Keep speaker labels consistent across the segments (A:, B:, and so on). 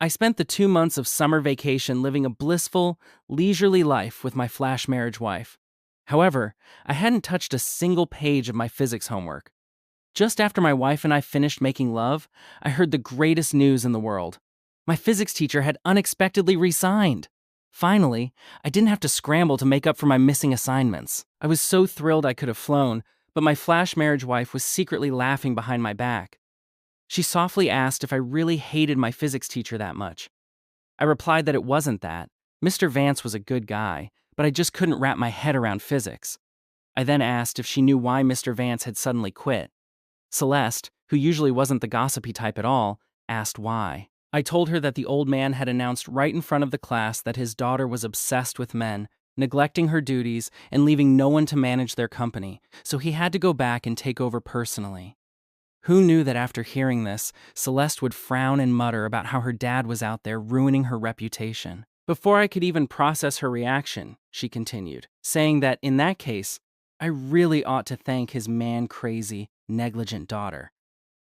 A: I spent the 2 months of summer vacation living a blissful, leisurely life with my flash marriage wife. However, I hadn't touched a single page of my physics homework. Just after my wife and I finished making love, I heard the greatest news in the world. My physics teacher had unexpectedly resigned. Finally, I didn't have to scramble to make up for my missing assignments. I was so thrilled I could have flown, but my flash marriage wife was secretly laughing behind my back. She softly asked if I really hated my physics teacher that much. I replied that it wasn't that. Mr. Vance was a good guy, but I just couldn't wrap my head around physics. I then asked if she knew why Mr. Vance had suddenly quit. Celeste, who usually wasn't the gossipy type at all, asked why. I told her that the old man had announced right in front of the class that his daughter was obsessed with men, neglecting her duties and leaving no one to manage their company, so he had to go back and take over personally. Who knew that after hearing this, Celeste would frown and mutter about how her dad was out there ruining her reputation? Before I could even process her reaction, she continued, saying that in that case, I really ought to thank his man-crazy, negligent daughter.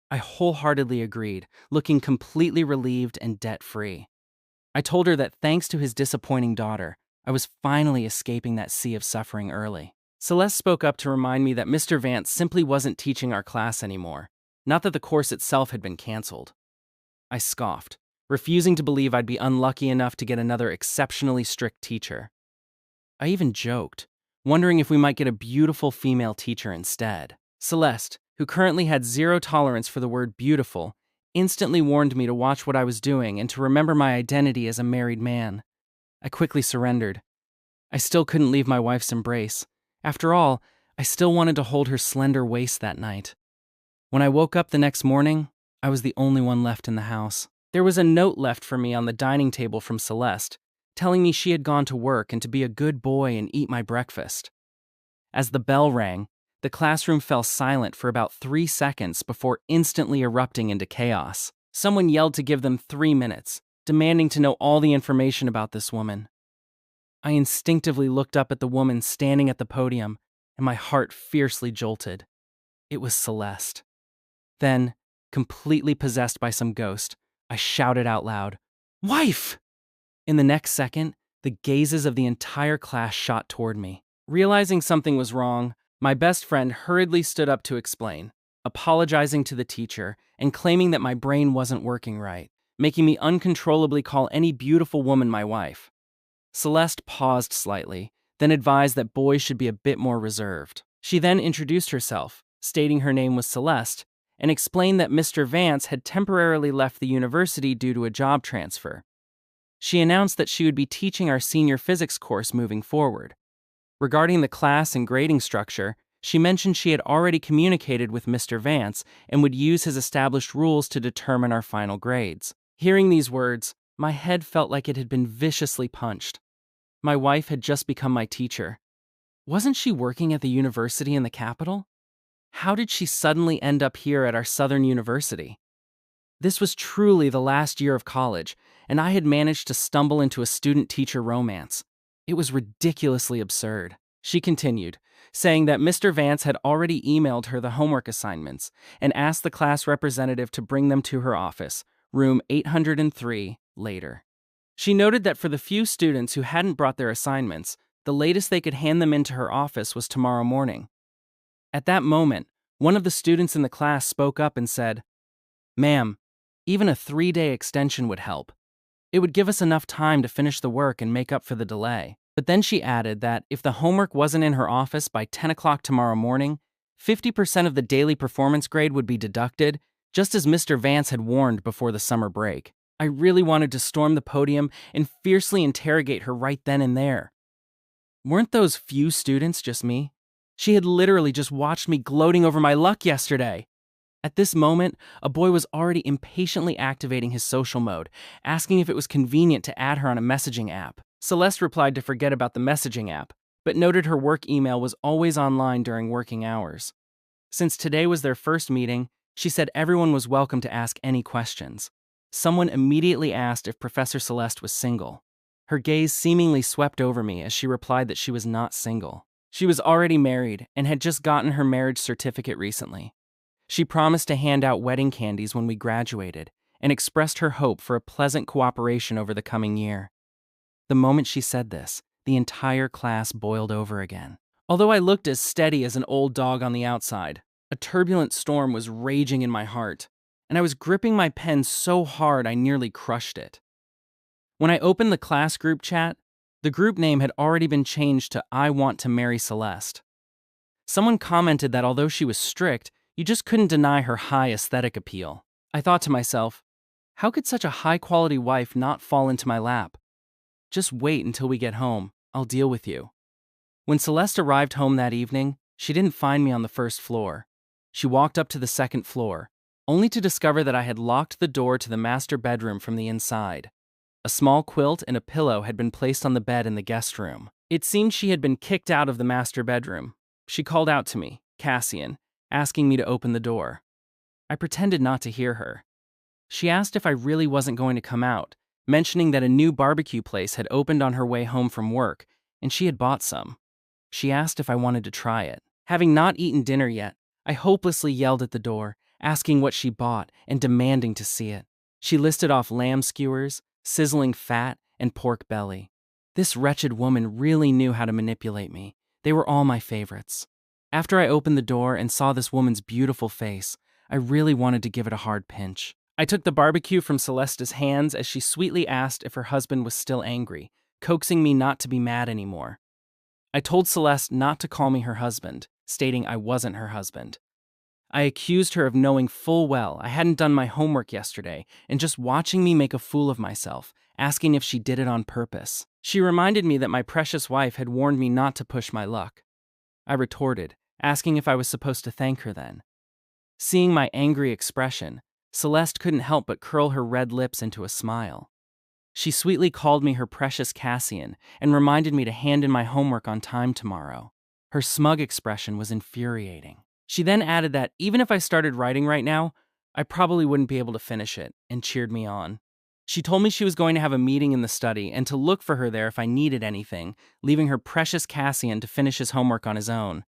A: I wholeheartedly agreed, looking completely relieved and debt-free. I told her that thanks to his disappointing daughter, I was finally escaping that sea of suffering early. Celeste spoke up to remind me that Mr. Vance simply wasn't teaching our class anymore, not that the course itself had been canceled. I scoffed, refusing to believe I'd be unlucky enough to get another exceptionally strict teacher. I even joked, wondering if we might get a beautiful female teacher instead. Celeste, who currently had zero tolerance for the word beautiful, instantly warned me to watch what I was doing and to remember my identity as a married man. I quickly surrendered. I still couldn't leave my wife's embrace. After all, I still wanted to hold her slender waist that night. When I woke up the next morning, I was the only one left in the house. There was a note left for me on the dining table from Celeste, telling me she had gone to work and to be a good boy and eat my breakfast. As the bell rang, the classroom fell silent for about 3 seconds before instantly erupting into chaos. Someone yelled to give them 3 minutes, demanding to know all the information about this woman. I instinctively looked up at the woman standing at the podium, and my heart fiercely jolted. It was Celeste. Then, completely possessed by some ghost, I shouted out loud, "Wife!" In the next second, the gazes of the entire class shot toward me. Realizing something was wrong, my best friend hurriedly stood up to explain, apologizing to the teacher and claiming that my brain wasn't working right, making me uncontrollably call any beautiful woman my wife. Celeste paused slightly, then advised that boys should be a bit more reserved. She then introduced herself, stating her name was Celeste, and explained that Mr. Vance had temporarily left the university due to a job transfer. She announced that she would be teaching our senior physics course moving forward. Regarding the class and grading structure, she mentioned she had already communicated with Mr. Vance and would use his established rules to determine our final grades. Hearing these words, my head felt like it had been viciously punched. My wife had just become my teacher. Wasn't she working at the university in the capital? How did she suddenly end up here at our Southern University? This was truly the last year of college, and I had managed to stumble into a student-teacher romance. It was ridiculously absurd. She continued, saying that Mr. Vance had already emailed her the homework assignments and asked the class representative to bring them to her office, room 803, later. She noted that for the few students who hadn't brought their assignments, the latest they could hand them into her office was tomorrow morning. At that moment, one of the students in the class spoke up and said, "Ma'am, even a 3-day extension would help. It would give us enough time to finish the work and make up for the delay." But then she added that if the homework wasn't in her office by 10 o'clock tomorrow morning, 50% of the daily performance grade would be deducted, just as Mr. Vance had warned before the summer break. I really wanted to storm the podium and fiercely interrogate her right then and there. Weren't those few students just me? She had literally just watched me gloating over my luck yesterday. At this moment, a boy was already impatiently activating his social mode, asking if it was convenient to add her on a messaging app. Celeste replied to forget about the messaging app, but noted her work email was always online during working hours. Since today was their first meeting, she said everyone was welcome to ask any questions. Someone immediately asked if Professor Celeste was single. Her gaze seemingly swept over me as she replied that she was not single. She was already married and had just gotten her marriage certificate recently. She promised to hand out wedding candies when we graduated, and expressed her hope for a pleasant cooperation over the coming year. The moment she said this, the entire class boiled over again. Although I looked as steady as an old dog on the outside, a turbulent storm was raging in my heart, and I was gripping my pen so hard I nearly crushed it. When I opened the class group chat, the group name had already been changed to I Want to Marry Celeste. Someone commented that although she was strict, you just couldn't deny her high aesthetic appeal. I thought to myself, how could such a high-quality wife not fall into my lap? Just wait until we get home. I'll deal with you. When Celeste arrived home that evening, she didn't find me on the first floor. She walked up to the second floor, only to discover that I had locked the door to the master bedroom from the inside. A small quilt and a pillow had been placed on the bed in the guest room. It seemed she had been kicked out of the master bedroom. She called out to me, Cassian, asking me to open the door. I pretended not to hear her. She asked if I really wasn't going to come out, mentioning that a new barbecue place had opened on her way home from work, and she had bought some. She asked if I wanted to try it. Having not eaten dinner yet, I hopelessly yelled at the door, asking what she bought and demanding to see it. She listed off lamb skewers, sizzling fat, and pork belly. This wretched woman really knew how to manipulate me. They were all my favorites. After I opened the door and saw this woman's beautiful face, I really wanted to give it a hard pinch. I took the barbecue from Celeste's hands as she sweetly asked if her husband was still angry, coaxing me not to be mad anymore. I told Celeste not to call me her husband, stating I wasn't her husband. I accused her of knowing full well I hadn't done my homework yesterday and just watching me make a fool of myself, asking if she did it on purpose. She reminded me that my precious wife had warned me not to push my luck. I retorted, asking if I was supposed to thank her then. Seeing my angry expression, Celeste couldn't help but curl her red lips into a smile. She sweetly called me her precious Cassian and reminded me to hand in my homework on time tomorrow. Her smug expression was infuriating. She then added that even if I started writing right now, I probably wouldn't be able to finish it, and cheered me on. She told me she was going to have a meeting in the study and to look for her there if I needed anything, leaving her precious Cassian to finish his homework on his own.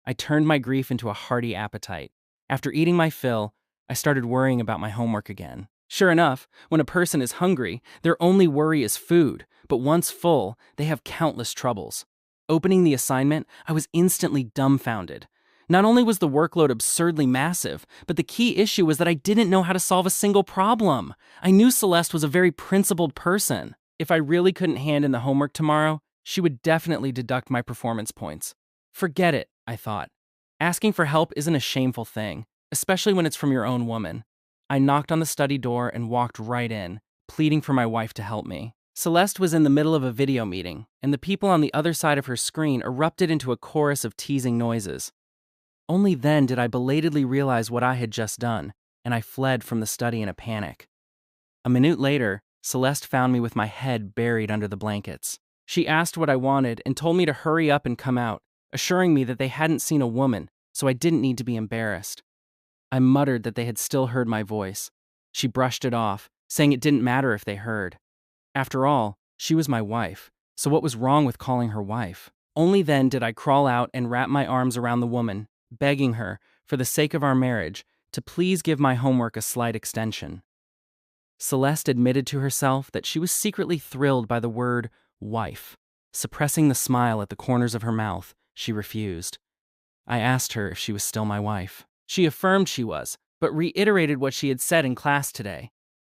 A: I turned my grief into a hearty appetite. After eating my fill, I started worrying about my homework again. Sure enough, when a person is hungry, their only worry is food, but once full, they have countless troubles. Opening the assignment, I was instantly dumbfounded. Not only was the workload absurdly massive, but the key issue was that I didn't know how to solve a single problem. I knew Celeste was a very principled person. If I really couldn't hand in the homework tomorrow, she would definitely deduct my performance points. Forget it, I thought. Asking for help isn't a shameful thing, especially when it's from your own woman. I knocked on the study door and walked right in, pleading for my wife to help me. Celeste was in the middle of a video meeting, and the people on the other side of her screen erupted into a chorus of teasing noises. Only then did I belatedly realize what I had just done, and I fled from the study in a panic. A minute later, Celeste found me with my head buried under the blankets. She asked what I wanted and told me to hurry up and come out, assuring me that they hadn't seen a woman, so I didn't need to be embarrassed. I muttered that they had still heard my voice. She brushed it off, saying it didn't matter if they heard. After all, she was my wife, so what was wrong with calling her wife? Only then did I crawl out and wrap my arms around the woman, begging her, for the sake of our marriage, to please give my homework a slight extension. Celeste admitted to herself that she was secretly thrilled by the word wife. Suppressing the smile at the corners of her mouth, she refused. I asked her if she was still my wife. She affirmed she was, but reiterated what she had said in class today.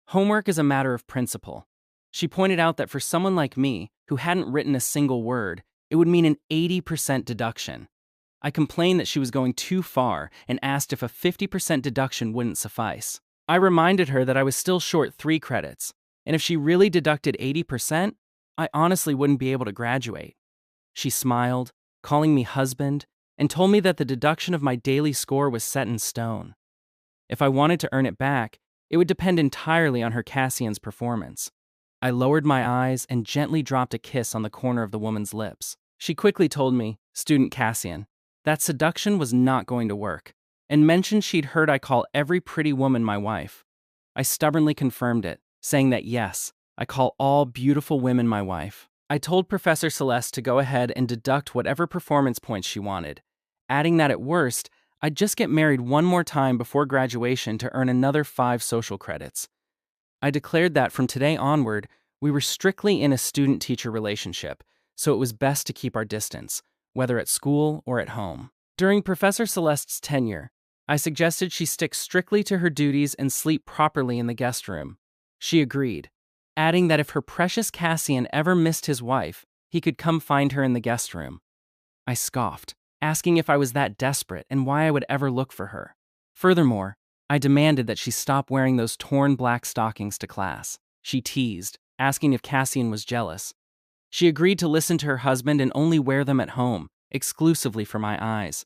A: Homework is a matter of principle. She pointed out that for someone like me, who hadn't written a single word, it would mean an 80% deduction. I complained that she was going too far and asked if a 50% deduction wouldn't suffice. I reminded her that I was still short 3 credits, and if she really deducted 80%, I honestly wouldn't be able to graduate. She smiled, calling me husband, and told me that the deduction of my daily score was set in stone. If I wanted to earn it back, it would depend entirely on her Cassian's performance. I lowered my eyes and gently dropped a kiss on the corner of the woman's lips. She quickly told me, Student Cassian, that seduction was not going to work, and mentioned she'd heard I call every pretty woman my wife. I stubbornly confirmed it, saying that yes, I call all beautiful women my wife. I told Professor Celeste to go ahead and deduct whatever performance points she wanted, adding that at worst, I'd just get married one more time before graduation to earn another 5 social credits. I declared that from today onward, we were strictly in a student-teacher relationship, so it was best to keep our distance, whether at school or at home. During Professor Celeste's tenure, I suggested she stick strictly to her duties and sleep properly in the guest room. She agreed, adding that if her precious Cassian ever missed his wife, he could come find her in the guest room. I scoffed, asking if I was that desperate and why I would ever look for her. Furthermore, I demanded that she stop wearing those torn black stockings to class. She teased, asking if Cassian was jealous. She agreed to listen to her husband and only wear them at home, exclusively for my eyes.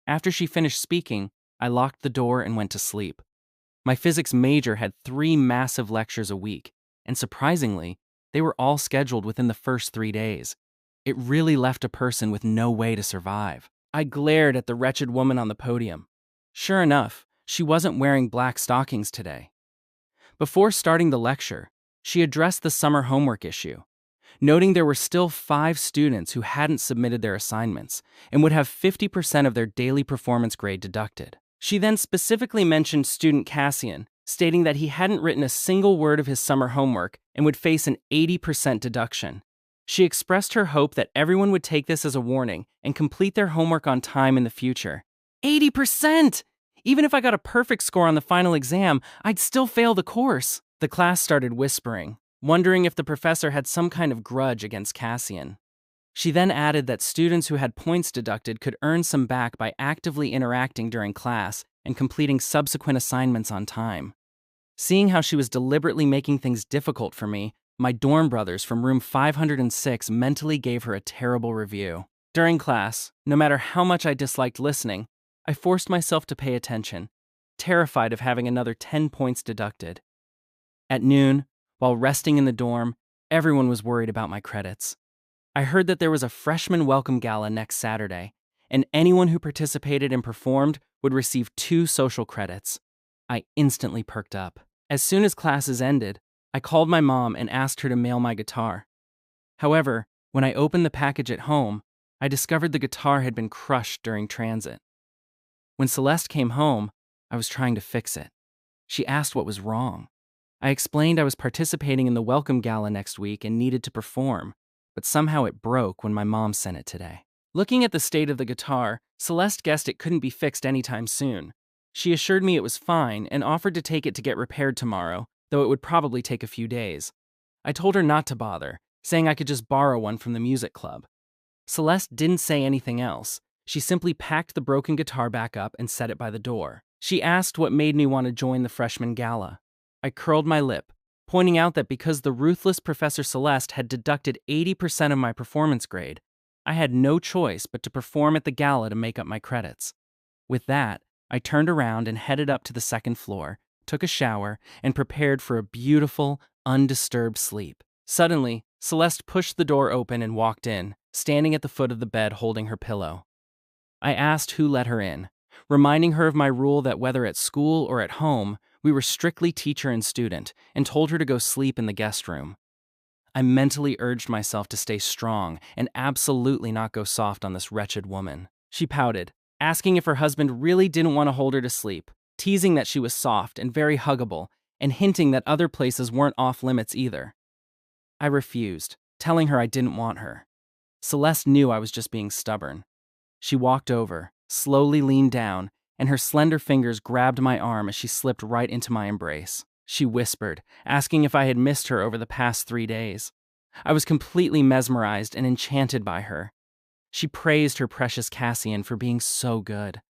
A: After she finished speaking, I locked the door and went to sleep. My physics major had 3 massive lectures a week, and surprisingly, they were all scheduled within the first 3 days. It really left a person with no way to survive. I glared at the wretched woman on the podium. Sure enough, she wasn't wearing black stockings today. Before starting the lecture, she addressed the summer homework issue, noting there were still 5 students who hadn't submitted their assignments and would have 50% of their daily performance grade deducted. She then specifically mentioned student Cassian, stating that he hadn't written a single word of his summer homework and would face an 80% deduction. She expressed her hope that everyone would take this as a warning and complete their homework on time in the future. 80%! Even if I got a perfect score on the final exam, I'd still fail the course. The class started whispering, wondering if the professor had some kind of grudge against Cassian. She then added that students who had points deducted could earn some back by actively interacting during class and completing subsequent assignments on time. Seeing how she was deliberately making things difficult for me, my dorm brothers from room 506 mentally gave her a terrible review. During class, no matter how much I disliked listening, I forced myself to pay attention, terrified of having another 10 points deducted. At noon, while resting in the dorm, everyone was worried about my credits. I heard that there was a freshman welcome gala next Saturday, and anyone who participated and performed would receive 2 social credits. I instantly perked up. As soon as classes ended, I called my mom and asked her to mail my guitar. However, when I opened the package at home, I discovered the guitar had been crushed during transit. When Celeste came home, I was trying to fix it. She asked what was wrong. I explained I was participating in the welcome gala next week and needed to perform, but somehow it broke when my mom sent it today. Looking at the state of the guitar, Celeste guessed it couldn't be fixed anytime soon. She assured me it was fine and offered to take it to get repaired tomorrow, though it would probably take a few days. I told her not to bother, saying I could just borrow one from the music club. Celeste didn't say anything else. She simply packed the broken guitar back up and set it by the door. She asked what made me want to join the freshman gala. I curled my lip, pointing out that because the ruthless Professor Celeste had deducted 80% of my performance grade, I had no choice but to perform at the gala to make up my credits. With that, I turned around and headed up to the 2nd floor, took a shower, and prepared for a beautiful, undisturbed sleep. Suddenly, Celeste pushed the door open and walked in, standing at the foot of the bed holding her pillow. I asked who let her in, reminding her of my rule that whether at school or at home, we were strictly teacher and student, and told her to go sleep in the guest room. I mentally urged myself to stay strong and absolutely not go soft on this wretched woman. She pouted, asking if her husband really didn't want to hold her to sleep, teasing that she was soft and very huggable, and hinting that other places weren't off limits either. I refused, telling her I didn't want her. Celeste knew I was just being stubborn. She walked over, slowly leaned down, and her slender fingers grabbed my arm as she slipped right into my embrace. She whispered, asking if I had missed her over the past 3 days. I was completely mesmerized and enchanted by her. She praised her precious Cassian for being so good.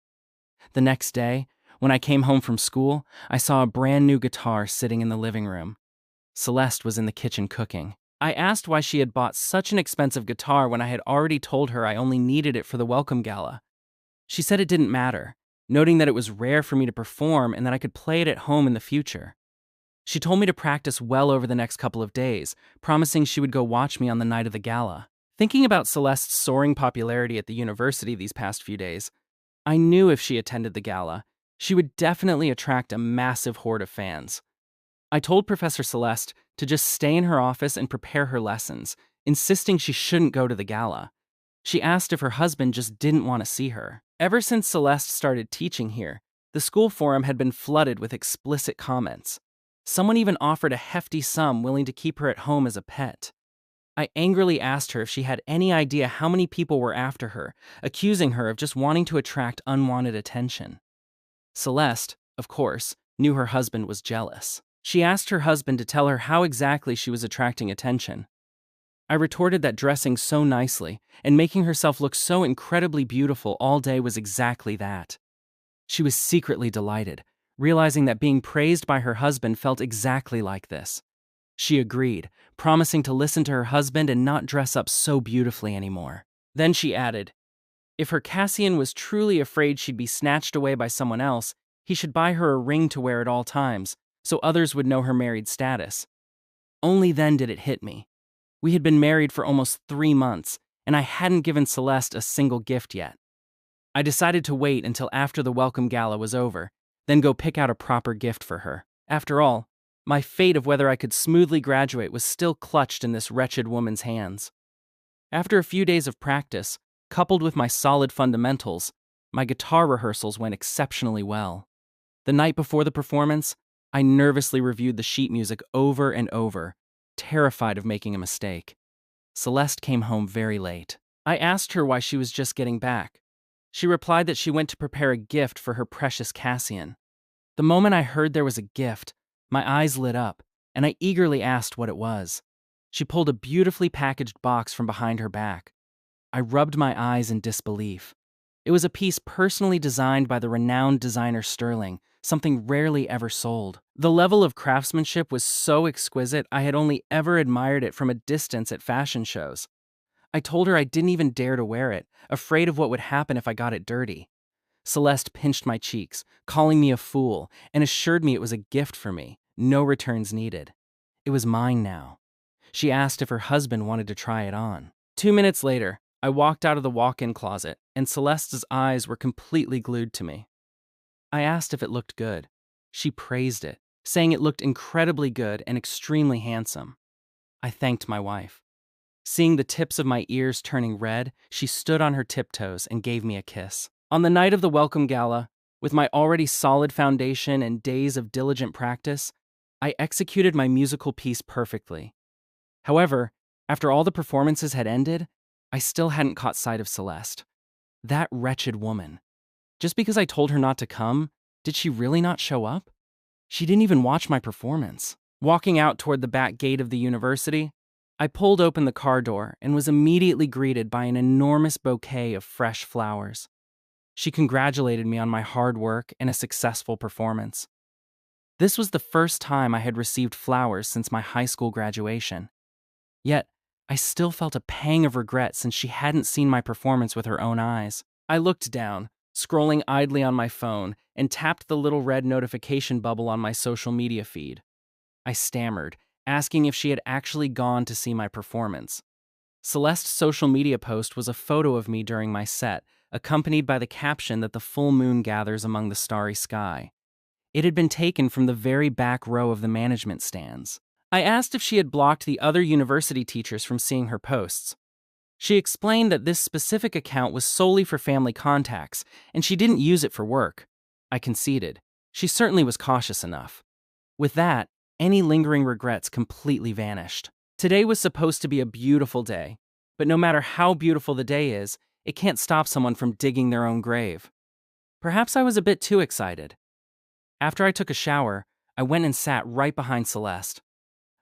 A: The next day, when I came home from school, I saw a brand new guitar sitting in the living room. Celeste was in the kitchen cooking. I asked why she had bought such an expensive guitar when I had already told her I only needed it for the welcome gala. She said it didn't matter, noting that it was rare for me to perform and that I could play it at home in the future. She told me to practice well over the next couple of days, promising she would go watch me on the night of the gala. Thinking about Celeste's soaring popularity at the university these past few days, I knew if she attended the gala, she would definitely attract a massive horde of fans. I told Professor Celeste to just stay in her office and prepare her lessons, insisting she shouldn't go to the gala. She asked if her husband just didn't want to see her. Ever since Celeste started teaching here, the school forum had been flooded with explicit comments. Someone even offered a hefty sum willing to keep her at home as a pet. I angrily asked her if she had any idea how many people were after her, accusing her of just wanting to attract unwanted attention. Celeste, of course, knew her husband was jealous. She asked her husband to tell her how exactly she was attracting attention. I retorted that dressing so nicely and making herself look so incredibly beautiful all day was exactly that. She was secretly delighted, realizing that being praised by her husband felt exactly like this. She agreed, promising to listen to her husband and not dress up so beautifully anymore. Then she added, if her Cassian was truly afraid she'd be snatched away by someone else, he should buy her a ring to wear at all times, so others would know her married status. Only then did it hit me. We had been married for almost 3 months, and I hadn't given Celeste a single gift yet. I decided to wait until after the welcome gala was over, then go pick out a proper gift for her. After all, my fate of whether I could smoothly graduate was still clutched in this wretched woman's hands. After a few days of practice, coupled with my solid fundamentals, my guitar rehearsals went exceptionally well. The night before the performance, I nervously reviewed the sheet music over and over, terrified of making a mistake. Celeste came home very late. I asked her why she was just getting back. She replied that she went to prepare a gift for her precious Cassian. The moment I heard there was a gift, my eyes lit up, and I eagerly asked what it was. She pulled a beautifully packaged box from behind her back. I rubbed my eyes in disbelief. It was a piece personally designed by the renowned designer Sterling, something rarely ever sold. The level of craftsmanship was so exquisite I had only ever admired it from a distance at fashion shows. I told her I didn't even dare to wear it, afraid of what would happen if I got it dirty. Celeste pinched my cheeks, calling me a fool, and assured me it was a gift for me, no returns needed. It was mine now. She asked if her husband wanted to try it on. 2 minutes later, I walked out of the walk-in closet, and Celeste's eyes were completely glued to me. I asked if it looked good. She praised it, saying it looked incredibly good and extremely handsome. I thanked my wife. Seeing the tips of my ears turning red, she stood on her tiptoes and gave me a kiss. On the night of the welcome gala, with my already solid foundation and days of diligent practice, I executed my musical piece perfectly. However, after all the performances had ended, I still hadn't caught sight of Celeste. That wretched woman. Just because I told her not to come, did she really not show up? She didn't even watch my performance. Walking out toward the back gate of the university, I pulled open the car door and was immediately greeted by an enormous bouquet of fresh flowers. She congratulated me on my hard work and a successful performance. This was the first time I had received flowers since my high school graduation. Yet, I still felt a pang of regret since she hadn't seen my performance with her own eyes. I looked down, scrolling idly on my phone, and tapped the little red notification bubble on my social media feed. I stammered, asking if she had actually gone to see my performance. Celeste's social media post was a photo of me during my set, accompanied by the caption that the full moon gathers among the starry sky. It had been taken from the very back row of the management stands. I asked if she had blocked the other university teachers from seeing her posts. She explained that this specific account was solely for family contacts, and she didn't use it for work. I conceded. She certainly was cautious enough. With that, any lingering regrets completely vanished. Today was supposed to be a beautiful day, but no matter how beautiful the day is, it can't stop someone from digging their own grave. Perhaps I was a bit too excited. After I took a shower, I went and sat right behind Celeste.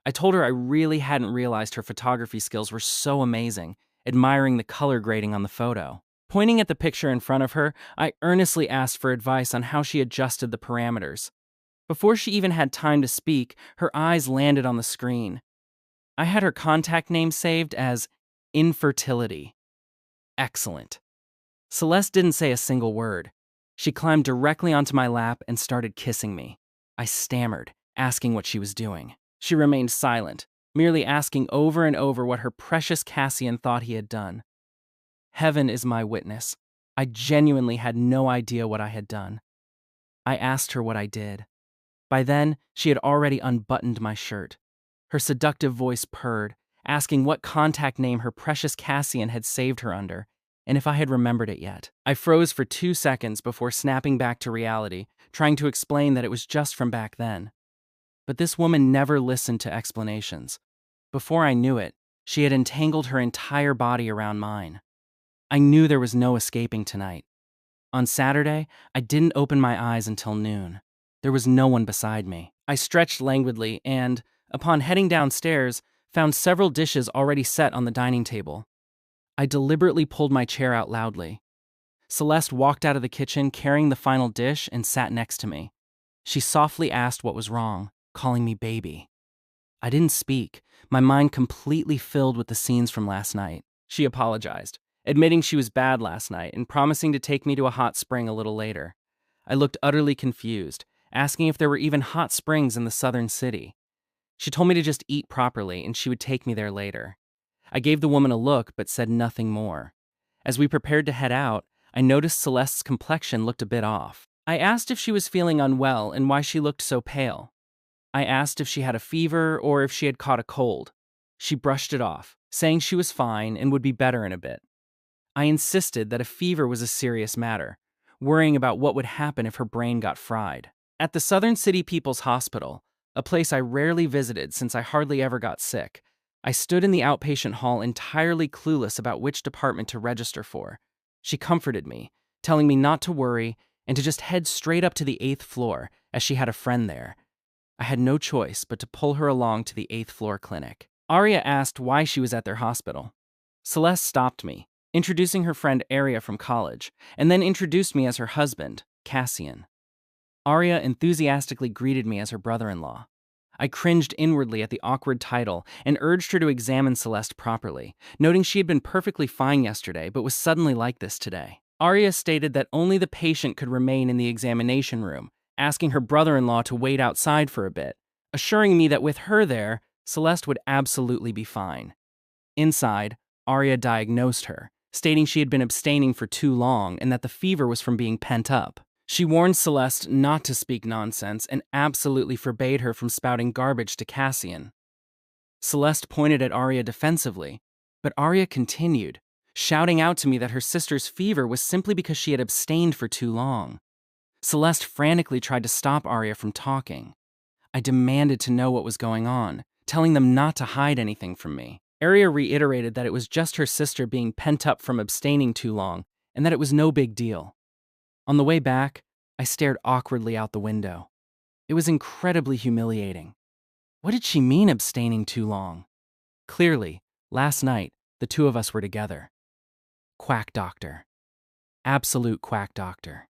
A: I told her I really hadn't realized her photography skills were so amazing, admiring the color grading on the photo. Pointing at the picture in front of her, I earnestly asked for advice on how she adjusted the parameters. Before she even had time to speak, her eyes landed on the screen. I had her contact name saved as Infertility. Excellent. Celeste didn't say a single word. She climbed directly onto my lap and started kissing me. I stammered, asking what she was doing. She remained silent, merely asking over and over what her precious Cassian thought he had done. Heaven is my witness. I genuinely had no idea what I had done. I asked her what I did. By then, she had already unbuttoned my shirt. Her seductive voice purred, asking what contact name her precious Cassian had saved her under, and if I had remembered it yet. I froze for 2 seconds before snapping back to reality, trying to explain that it was just from back then. But this woman never listened to explanations. Before I knew it, she had entangled her entire body around mine. I knew there was no escaping tonight. On Saturday, I didn't open my eyes until noon. There was no one beside me. I stretched languidly and, upon heading downstairs, found several dishes already set on the dining table. I deliberately pulled my chair out loudly. Celeste walked out of the kitchen carrying the final dish and sat next to me. She softly asked what was wrong, calling me baby. I didn't speak, my mind completely filled with the scenes from last night. She apologized, admitting she was bad last night and promising to take me to a hot spring a little later. I looked utterly confused, asking if there were even hot springs in the southern city. She told me to just eat properly and she would take me there later. I gave the woman a look but said nothing more. As we prepared to head out, I noticed Celeste's complexion looked a bit off. I asked if she was feeling unwell and why she looked so pale. I asked if she had a fever or if she had caught a cold. She brushed it off, saying she was fine and would be better in a bit. I insisted that a fever was a serious matter, worrying about what would happen if her brain got fried. At the Southern City People's Hospital, a place I rarely visited since I hardly ever got sick, I stood in the outpatient hall entirely clueless about which department to register for. She comforted me, telling me not to worry and to just head straight up to the 8th floor, as she had a friend there. I had no choice but to pull her along to the 8th floor clinic. Aria asked why she was at their hospital. Celeste stopped me, introducing her friend Aria from college, and then introduced me as her husband, Cassian. Aria enthusiastically greeted me as her brother-in-law. I cringed inwardly at the awkward title and urged her to examine Celeste properly, noting she had been perfectly fine yesterday but was suddenly like this today. Aria stated that only the patient could remain in the examination room, asking her brother-in-law to wait outside for a bit, assuring me that with her there, Celeste would absolutely be fine. Inside, Aria diagnosed her, stating she had been abstaining for too long and that the fever was from being pent up. She warned Celeste not to speak nonsense and absolutely forbade her from spouting garbage to Cassian. Celeste pointed at Aria defensively, but Aria continued, shouting out to me that her sister's fever was simply because she had abstained for too long. Celeste frantically tried to stop Aria from talking. I demanded to know what was going on, telling them not to hide anything from me. Aria reiterated that it was just her sister being pent up from abstaining too long and that it was no big deal. On the way back, I stared awkwardly out the window. It was incredibly humiliating. What did she mean abstaining too long? Clearly, last night, the two of us were together. Quack doctor. Absolute quack doctor.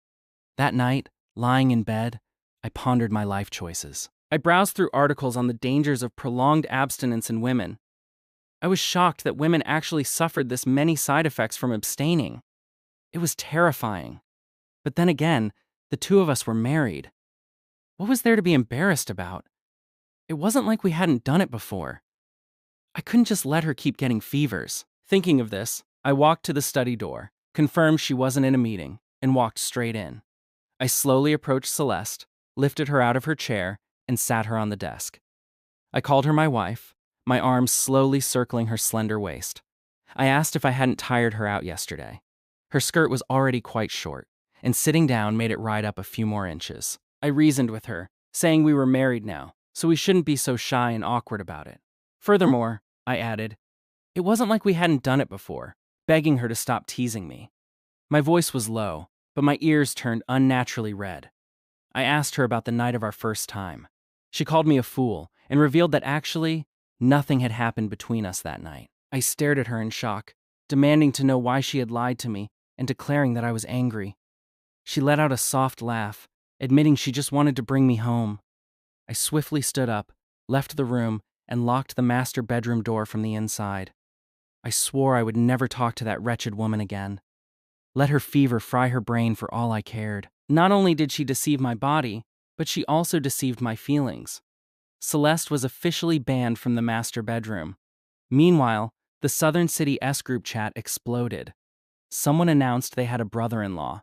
A: That night, lying in bed, I pondered my life choices. I browsed through articles on the dangers of prolonged abstinence in women. I was shocked that women actually suffered this many side effects from abstaining. It was terrifying. But then again, the two of us were married. What was there to be embarrassed about? It wasn't like we hadn't done it before. I couldn't just let her keep getting fevers. Thinking of this, I walked to the study door, confirmed she wasn't in a meeting, and walked straight in. I slowly approached Celeste, lifted her out of her chair, and sat her on the desk. I called her my wife, my arms slowly circling her slender waist. I asked if I hadn't tired her out yesterday. Her skirt was already quite short, and sitting down made it ride up a few more inches. I reasoned with her, saying we were married now, so we shouldn't be so shy and awkward about it. Furthermore, I added, it wasn't like we hadn't done it before, begging her to stop teasing me. My voice was low, but my ears turned unnaturally red. I asked her about the night of our first time. She called me a fool and revealed that actually, nothing had happened between us that night. I stared at her in shock, demanding to know why she had lied to me and declaring that I was angry. She let out a soft laugh, admitting she just wanted to bring me home. I swiftly stood up, left the room, and locked the master bedroom door from the inside. I swore I would never talk to that wretched woman again. Let her fever fry her brain for all I cared. Not only did she deceive my body, but she also deceived my feelings. Celeste was officially banned from the master bedroom. Meanwhile, the Southern City S group chat exploded. Someone announced they had a brother-in-law.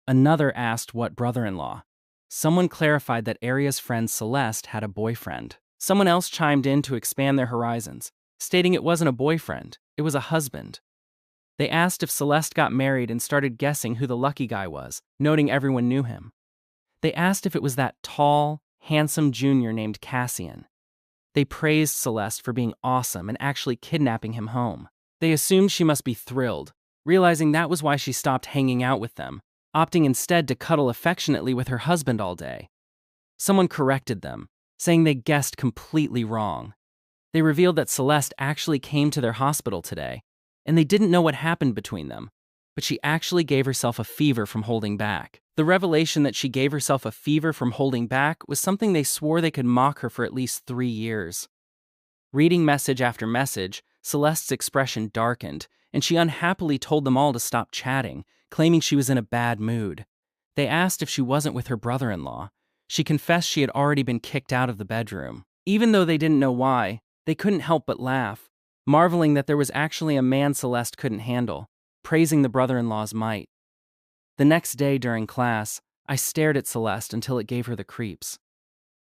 A: Another asked what brother-in-law. Someone clarified that Aria's friend Celeste had a boyfriend. Someone else chimed in to expand their horizons, stating it wasn't a boyfriend, it was a husband. They asked if Celeste got married and started guessing who the lucky guy was, noting everyone knew him. They asked if it was that tall, handsome junior named Cassian. They praised Celeste for being awesome and actually kidnapping him home. They assumed she must be thrilled, realizing that was why she stopped hanging out with them, opting instead to cuddle affectionately with her husband all day. Someone corrected them, saying they guessed completely wrong. They revealed that Celeste actually came to their hospital today, and they didn't know what happened between them, but she actually gave herself a fever from holding back. The revelation that she gave herself a fever from holding back was something they swore they could mock her for at least 3 years. Reading message after message, Celeste's expression darkened, and she unhappily told them all to stop chatting, claiming she was in a bad mood. They asked if she wasn't with her brother-in-law. She confessed she had already been kicked out of the bedroom. Even though they didn't know why, they couldn't help but laugh, marveling that there was actually a man Celeste couldn't handle, praising the brother-in-law's might. The next day during class, I stared at Celeste until it gave her the creeps.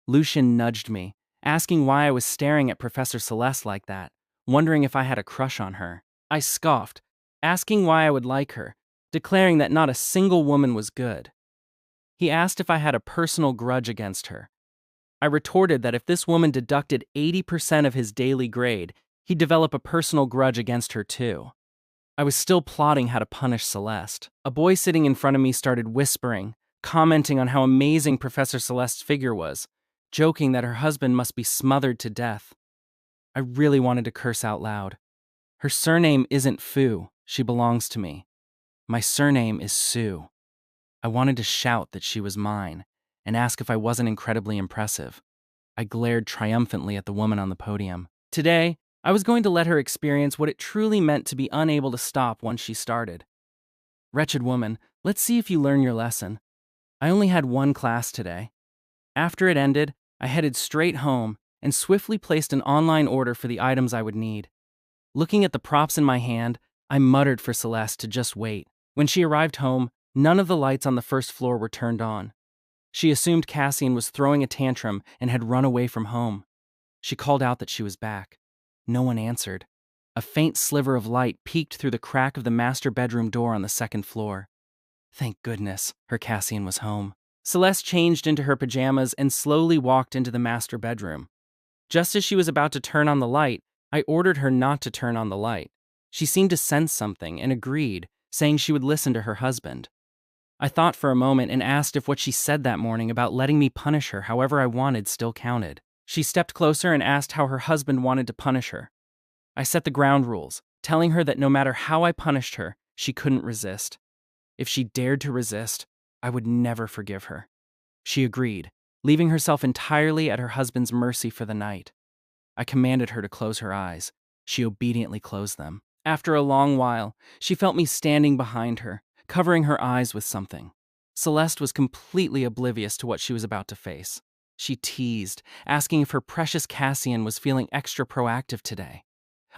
A: Lucien nudged me, asking why I was staring at Professor Celeste like that, wondering if I had a crush on her. I scoffed, asking why I would like her, declaring that not a single woman was good. He asked if I had a personal grudge against her. I retorted that if this woman deducted 80% of his daily grade, he'd develop a personal grudge against her too. I was still plotting how to punish Celeste. A boy sitting in front of me started whispering, commenting on how amazing Professor Celeste's figure was, joking that her husband must be smothered to death. I really wanted to curse out loud. Her surname isn't Fu, she belongs to me. My surname is Sue. I wanted to shout that she was mine, and ask if I wasn't incredibly impressive. I glared triumphantly at the woman on the podium. Today, I was going to let her experience what it truly meant to be unable to stop once she started. Wretched woman, let's see if you learn your lesson. I only had one class today. After it ended, I headed straight home and swiftly placed an online order for the items I would need. Looking at the props in my hand, I muttered for Celeste to just wait. When she arrived home, none of the lights on the first floor were turned on. She assumed Cassian was throwing a tantrum and had run away from home. She called out that she was back. No one answered. A faint sliver of light peeked through the crack of the master bedroom door on the second floor. Thank goodness, her Cassian was home. Celeste changed into her pajamas and slowly walked into the master bedroom. Just as she was about to turn on the light, I ordered her not to turn on the light. She seemed to sense something and agreed, saying she would listen to her husband. I thought for a moment and asked if what she said that morning about letting me punish her however I wanted still counted. She stepped closer and asked how her husband wanted to punish her. I set the ground rules, telling her that no matter how I punished her, she couldn't resist. If she dared to resist, I would never forgive her. She agreed, leaving herself entirely at her husband's mercy for the night. I commanded her to close her eyes. She obediently closed them. After a long while, she felt me standing behind her, covering her eyes with something. Celeste was completely oblivious to what she was about to face. She teased, asking if her precious Cassian was feeling extra proactive today.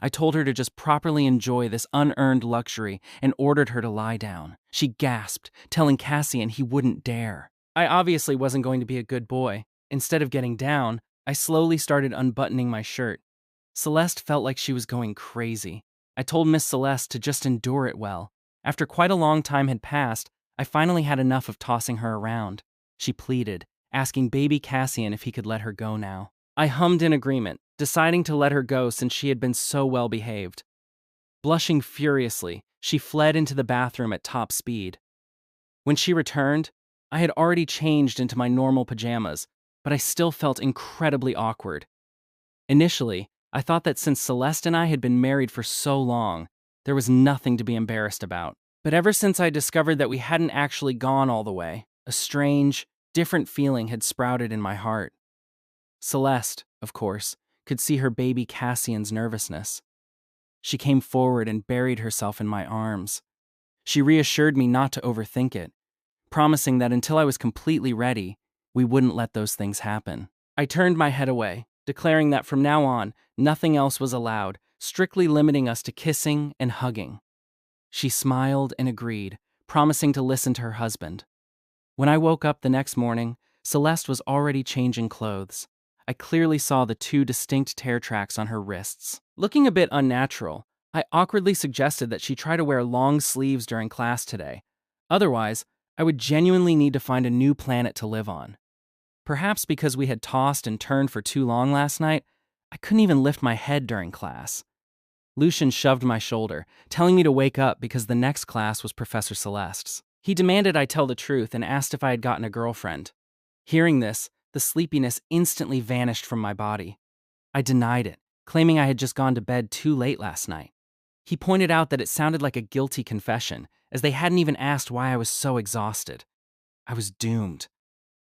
A: I told her to just properly enjoy this unearned luxury and ordered her to lie down. She gasped, telling Cassian he wouldn't dare. I obviously wasn't going to be a good boy. Instead of getting down, I slowly started unbuttoning my shirt. Celeste felt like she was going crazy. I told Miss Celeste to just endure it well. After quite a long time had passed, I finally had enough of tossing her around. She pleaded, asking baby Cassian if he could let her go now. I hummed in agreement, deciding to let her go since she had been so well behaved. Blushing furiously, she fled into the bathroom at top speed. When she returned, I had already changed into my normal pajamas, but I still felt incredibly awkward. Initially, I thought that since Celeste and I had been married for so long, there was nothing to be embarrassed about. But ever since I discovered that we hadn't actually gone all the way, a strange, different feeling had sprouted in my heart. Celeste, of course, could see her baby Cassian's nervousness. She came forward and buried herself in my arms. She reassured me not to overthink it, promising that until I was completely ready, we wouldn't let those things happen. I turned my head away, declaring that from now on, nothing else was allowed, strictly limiting us to kissing and hugging. She smiled and agreed, promising to listen to her husband. When I woke up the next morning, Celeste was already changing clothes. I clearly saw the 2 distinct tear tracks on her wrists. Looking a bit unnatural, I awkwardly suggested that she try to wear long sleeves during class today. Otherwise, I would genuinely need to find a new planet to live on. Perhaps because we had tossed and turned for too long last night, I couldn't even lift my head during class. Lucian shoved my shoulder, telling me to wake up because the next class was Professor Celeste's. He demanded I tell the truth and asked if I had gotten a girlfriend. Hearing this, the sleepiness instantly vanished from my body. I denied it, claiming I had just gone to bed too late last night. He pointed out that it sounded like a guilty confession, as they hadn't even asked why I was so exhausted. I was doomed.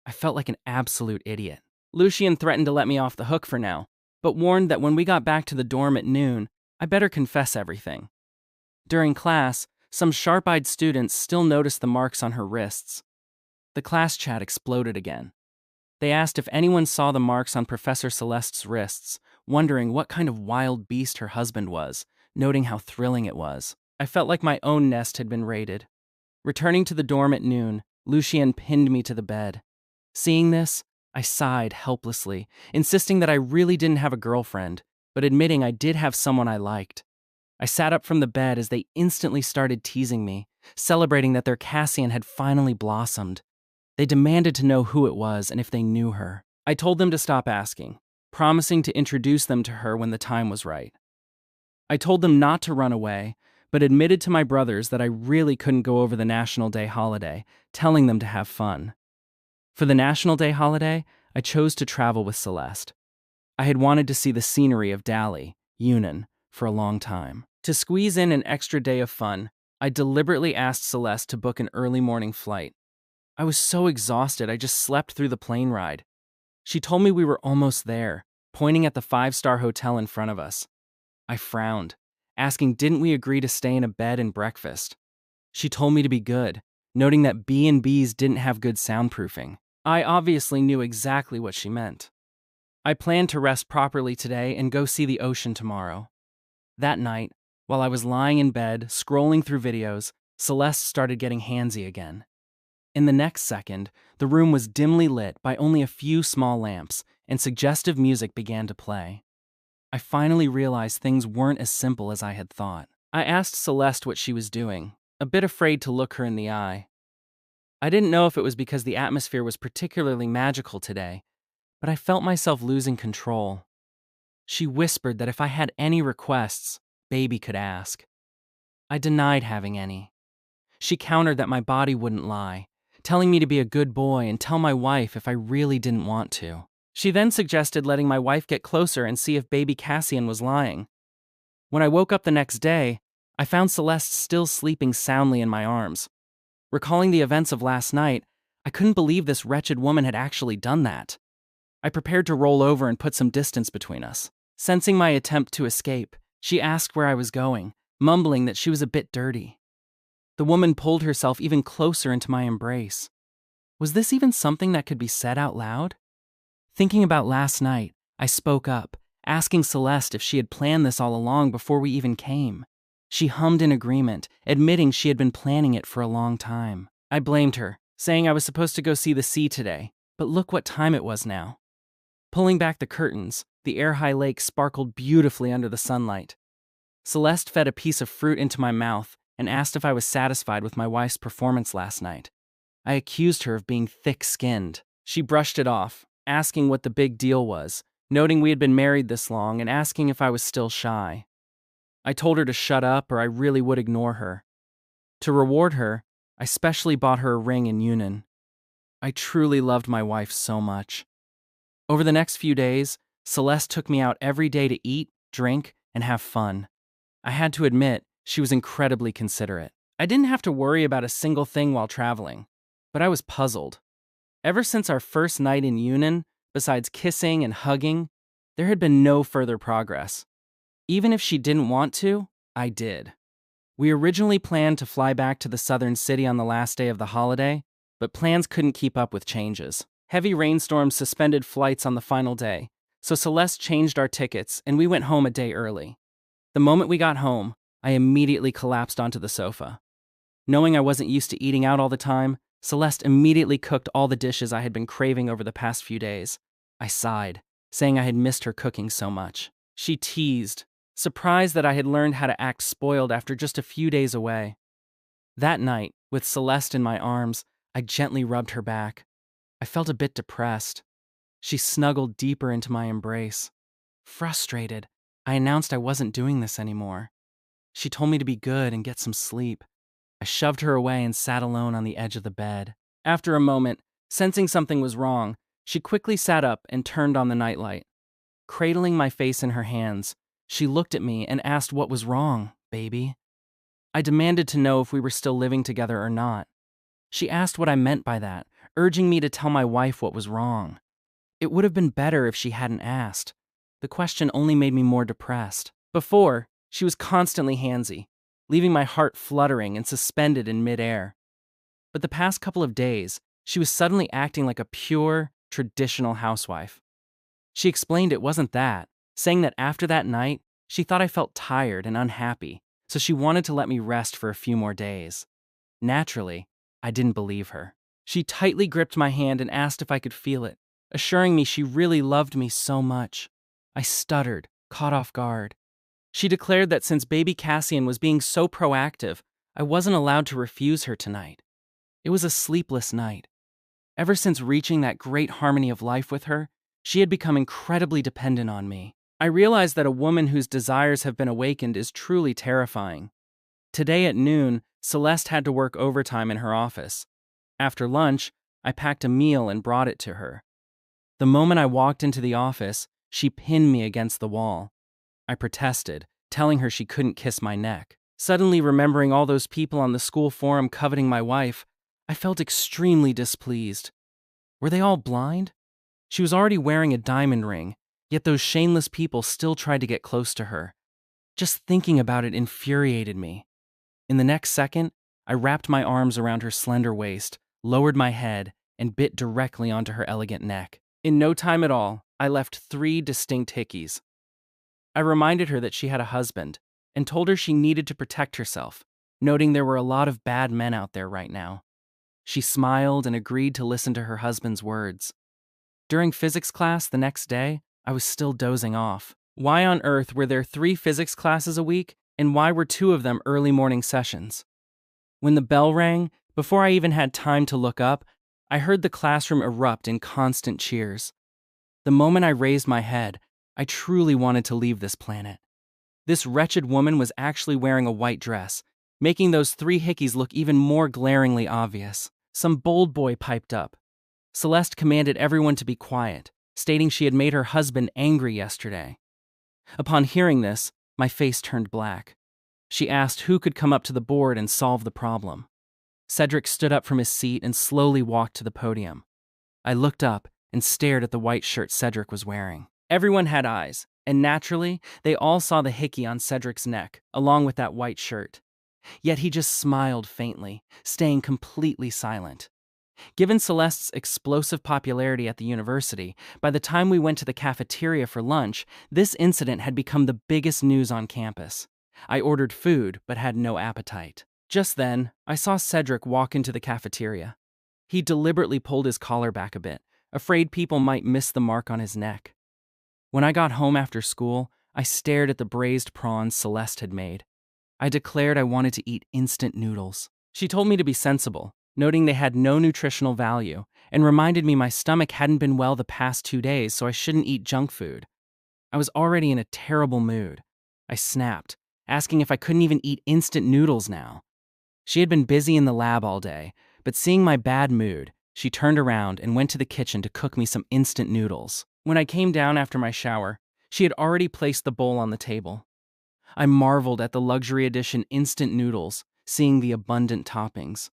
A: I felt like an absolute idiot. Lucian threatened to let me off the hook for now, but warned that when we got back to the dorm at noon, I better confess everything. During class, some sharp-eyed students still noticed the marks on her wrists. The class chat exploded again. They asked if anyone saw the marks on Professor Celeste's wrists, wondering what kind of wild beast her husband was, noting how thrilling it was. I felt like my own nest had been raided. Returning to the dorm at noon, Lucian pinned me to the bed. Seeing this, I sighed helplessly, insisting that I really didn't have a girlfriend, but admitting I did have someone I liked. I sat up from the bed as they instantly started teasing me, celebrating that their Cassian had finally blossomed. They demanded to know who it was and if they knew her. I told them to stop asking, promising to introduce them to her when the time was right. I told them not to run away, but admitted to my brothers that I really couldn't go over the National Day holiday, telling them to have fun. For the National Day holiday, I chose to travel with Celeste. I had wanted to see the scenery of Dali, Yunnan, for a long time. To squeeze in an extra day of fun, I deliberately asked Celeste to book an early morning flight. I was so exhausted I just slept through the plane ride. She told me we were almost there, pointing at the 5-star hotel in front of us. I frowned, asking didn't we agree to stay in a bed and breakfast. She told me to be good, noting that B&Bs didn't have good soundproofing. I obviously knew exactly what she meant. I planned to rest properly today and go see the ocean tomorrow. That night, while I was lying in bed, scrolling through videos, Celeste started getting handsy again. In the next second, the room was dimly lit by only a few small lamps, and suggestive music began to play. I finally realized things weren't as simple as I had thought. I asked Celeste what she was doing, a bit afraid to look her in the eye. I didn't know if it was because the atmosphere was particularly magical today, but I felt myself losing control. She whispered that if I had any requests, Baby could ask. I denied having any. She countered that my body wouldn't lie, telling me to be a good boy and tell my wife if I really didn't want to. She then suggested letting my wife get closer and see if baby Cassian was lying. When I woke up the next day, I found Celeste still sleeping soundly in my arms. Recalling the events of last night, I couldn't believe this wretched woman had actually done that. I prepared to roll over and put some distance between us. Sensing my attempt to escape, she asked where I was going, mumbling that she was a bit dirty. The woman pulled herself even closer into my embrace. Was this even something that could be said out loud? Thinking about last night, I spoke up, asking Celeste if she had planned this all along before we even came. She hummed in agreement, admitting she had been planning it for a long time. I blamed her, saying I was supposed to go see the sea today, but look what time it was now. Pulling back the curtains, the air-high lake sparkled beautifully under the sunlight. Celeste fed a piece of fruit into my mouth and asked if I was satisfied with my wife's performance last night. I accused her of being thick-skinned. She brushed it off, asking what the big deal was, noting we had been married this long and asking if I was still shy. I told her to shut up or I really would ignore her. To reward her, I specially bought her a ring in Yunnan. I truly loved my wife so much. Over the next few days, Celeste took me out every day to eat, drink, and have fun. I had to admit, she was incredibly considerate. I didn't have to worry about a single thing while traveling, but I was puzzled. Ever since our first night in Yunnan, besides kissing and hugging, there had been no further progress. Even if she didn't want to, I did. We originally planned to fly back to the southern city on the last day of the holiday, but plans couldn't keep up with changes. Heavy rainstorms suspended flights on the final day, so Celeste changed our tickets and we went home a day early. The moment we got home, I immediately collapsed onto the sofa. Knowing I wasn't used to eating out all the time, Celeste immediately cooked all the dishes I had been craving over the past few days. I sighed, saying I had missed her cooking so much. She teased, surprised that I had learned how to act spoiled after just a few days away. That night, with Celeste in my arms, I gently rubbed her back. I felt a bit depressed, She snuggled deeper into my embrace. Frustrated, I announced I wasn't doing this anymore. She told me to be good and get some sleep. I shoved her away and sat alone on the edge of the bed. After a moment, sensing something was wrong, she quickly sat up and turned on the nightlight. Cradling my face in her hands, she looked at me and asked what was wrong, baby. I demanded to know if we were still living together or not. She asked what I meant by that, urging me to tell my wife what was wrong. It would have been better if she hadn't asked. The question only made me more depressed. Before, she was constantly handsy, leaving my heart fluttering and suspended in midair. But the past couple of days, she was suddenly acting like a pure, traditional housewife. She explained it wasn't that, saying that after that night, she thought I felt tired and unhappy, so she wanted to let me rest for a few more days. Naturally, I didn't believe her. She tightly gripped my hand and asked if I could feel it, assuring me she really loved me so much. I stuttered, caught off guard. She declared that since baby Cassian was being so proactive, I wasn't allowed to refuse her tonight. It was a sleepless night. Ever since reaching that great harmony of life with her, she had become incredibly dependent on me. I realized that a woman whose desires have been awakened is truly terrifying. Today at noon, Celeste had to work overtime in her office. After lunch, I packed a meal and brought it to her. The moment I walked into the office, she pinned me against the wall. I protested, telling her she couldn't kiss my neck. Suddenly remembering all those people on the school forum coveting my wife, I felt extremely displeased. Were they all blind? She was already wearing a diamond ring, yet those shameless people still tried to get close to her. Just thinking about it infuriated me. In the next second, I wrapped my arms around her slender waist, lowered my head, and bit directly onto her elegant neck. In no time at all, I left 3 distinct hickeys. I reminded her that she had a husband, and told her she needed to protect herself, noting there were a lot of bad men out there right now. She smiled and agreed to listen to her husband's words. During physics class the next day, I was still dozing off. Why on earth were there 3 physics classes a week, and why were 2 of them early morning sessions? When the bell rang, before I even had time to look up, I heard the classroom erupt in constant cheers. The moment I raised my head, I truly wanted to leave this planet. This wretched woman was actually wearing a white dress, making those 3 hickeys look even more glaringly obvious. Some bold boy piped up. Celeste commanded everyone to be quiet, stating she had made her husband angry yesterday. Upon hearing this, my face turned black. She asked who could come up to the board and solve the problem. Cedric stood up from his seat and slowly walked to the podium. I looked up and stared at the white shirt Cedric was wearing. Everyone had eyes, and naturally, they all saw the hickey on Cedric's neck, along with that white shirt. Yet he just smiled faintly, staying completely silent. Given Celeste's explosive popularity at the university, by the time we went to the cafeteria for lunch, this incident had become the biggest news on campus. I ordered food, but had no appetite. Just then, I saw Cedric walk into the cafeteria. He deliberately pulled his collar back a bit, afraid people might miss the mark on his neck. When I got home after school, I stared at the braised prawns Celeste had made. I declared I wanted to eat instant noodles. She told me to be sensible, noting they had no nutritional value, and reminded me my stomach hadn't been well the past 2 days, so I shouldn't eat junk food. I was already in a terrible mood. I snapped, asking if I couldn't even eat instant noodles now. She had been busy in the lab all day, but seeing my bad mood, she turned around and went to the kitchen to cook me some instant noodles. When I came down after my shower, she had already placed the bowl on the table. I marveled at the luxury edition instant noodles, seeing the abundant toppings.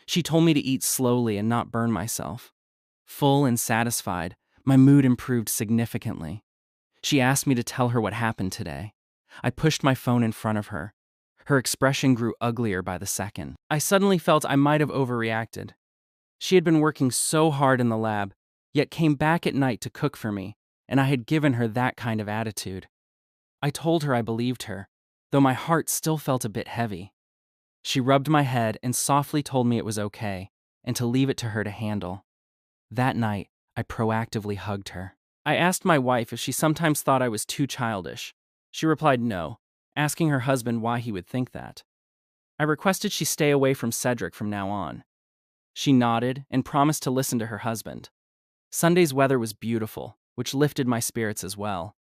A: She told me to eat slowly and not burn myself. Full and satisfied, my mood improved significantly. She asked me to tell her what happened today. I pushed my phone in front of her. Her expression grew uglier by the second. I suddenly felt I might have overreacted. She had been working so hard in the lab, yet came back at night to cook for me, and I had given her that kind of attitude. I told her I believed her, though my heart still felt a bit heavy. She rubbed my head and softly told me it was okay, and to leave it to her to handle. That night, I proactively hugged her. I asked my wife if she sometimes thought I was too childish. She replied no, asking her husband why he would think that. I requested she stay away from Cedric from now on. She nodded and promised to listen to her husband. Sunday's weather was beautiful, which lifted my spirits as well.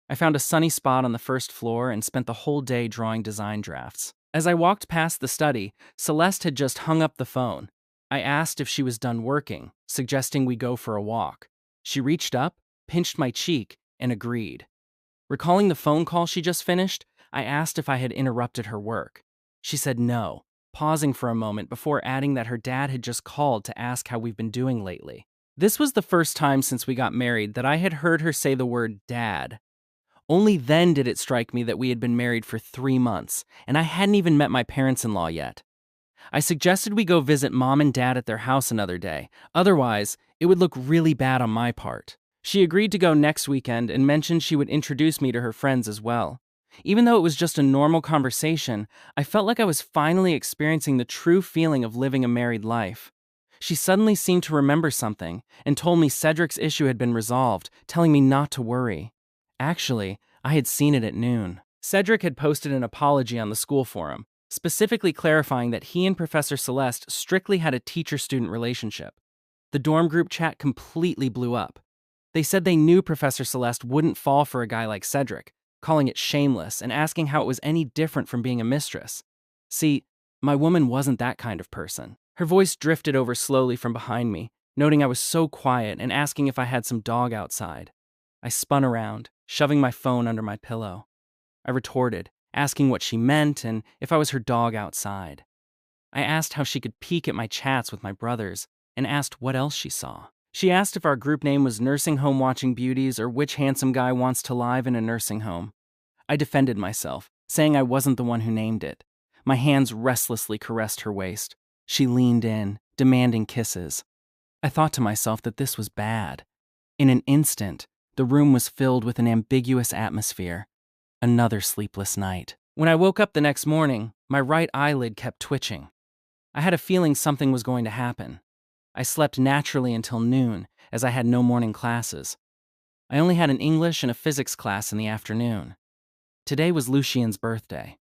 A: I found a sunny spot on the first floor and spent the whole day drawing design drafts. As I walked past the study, Celeste had just hung up the phone. I asked if she was done working, suggesting we go for a walk. She reached up, pinched my cheek, and agreed. Recalling the phone call she just finished, I asked if I had interrupted her work. She said no, pausing for a moment before adding that her dad had just called to ask how we've been doing lately. This was the first time since we got married that I had heard her say the word dad. Only then did it strike me that we had been married for 3 months, and I hadn't even met my parents-in-law yet. I suggested we go visit mom and dad at their house another day. Otherwise, it would look really bad on my part. She agreed to go next weekend and mentioned she would introduce me to her friends as well. Even though it was just a normal conversation, I felt like I was finally experiencing the true feeling of living a married life. She suddenly seemed to remember something and told me Cedric's issue had been resolved, telling me not to worry. Actually, I had seen it at noon. Cedric had posted an apology on the school forum, specifically clarifying that he and Professor Celeste strictly had a teacher-student relationship. The dorm group chat completely blew up. They said they knew Professor Celeste wouldn't fall for a guy like Cedric, calling it shameless and asking how it was any different from being a mistress. See, my woman wasn't that kind of person. Her voice drifted over slowly from behind me, noting I was so quiet and asking if I had some dog outside. I spun around, shoving my phone under my pillow. I retorted, asking what she meant and if I was her dog outside. I asked how she could peek at my chats with my brothers and asked what else she saw. She asked if our group name was Nursing Home Watching Beauties or which handsome guy wants to live in a nursing home. I defended myself, saying I wasn't the one who named it. My hands restlessly caressed her waist. She leaned in, demanding kisses. I thought to myself that this was bad. In an instant, the room was filled with an ambiguous atmosphere. Another sleepless night. When I woke up the next morning, my right eyelid kept twitching. I had a feeling something was going to happen. I slept naturally until noon, as I had no morning classes. I only had an English and a physics class in the afternoon. Today was Lucien's birthday.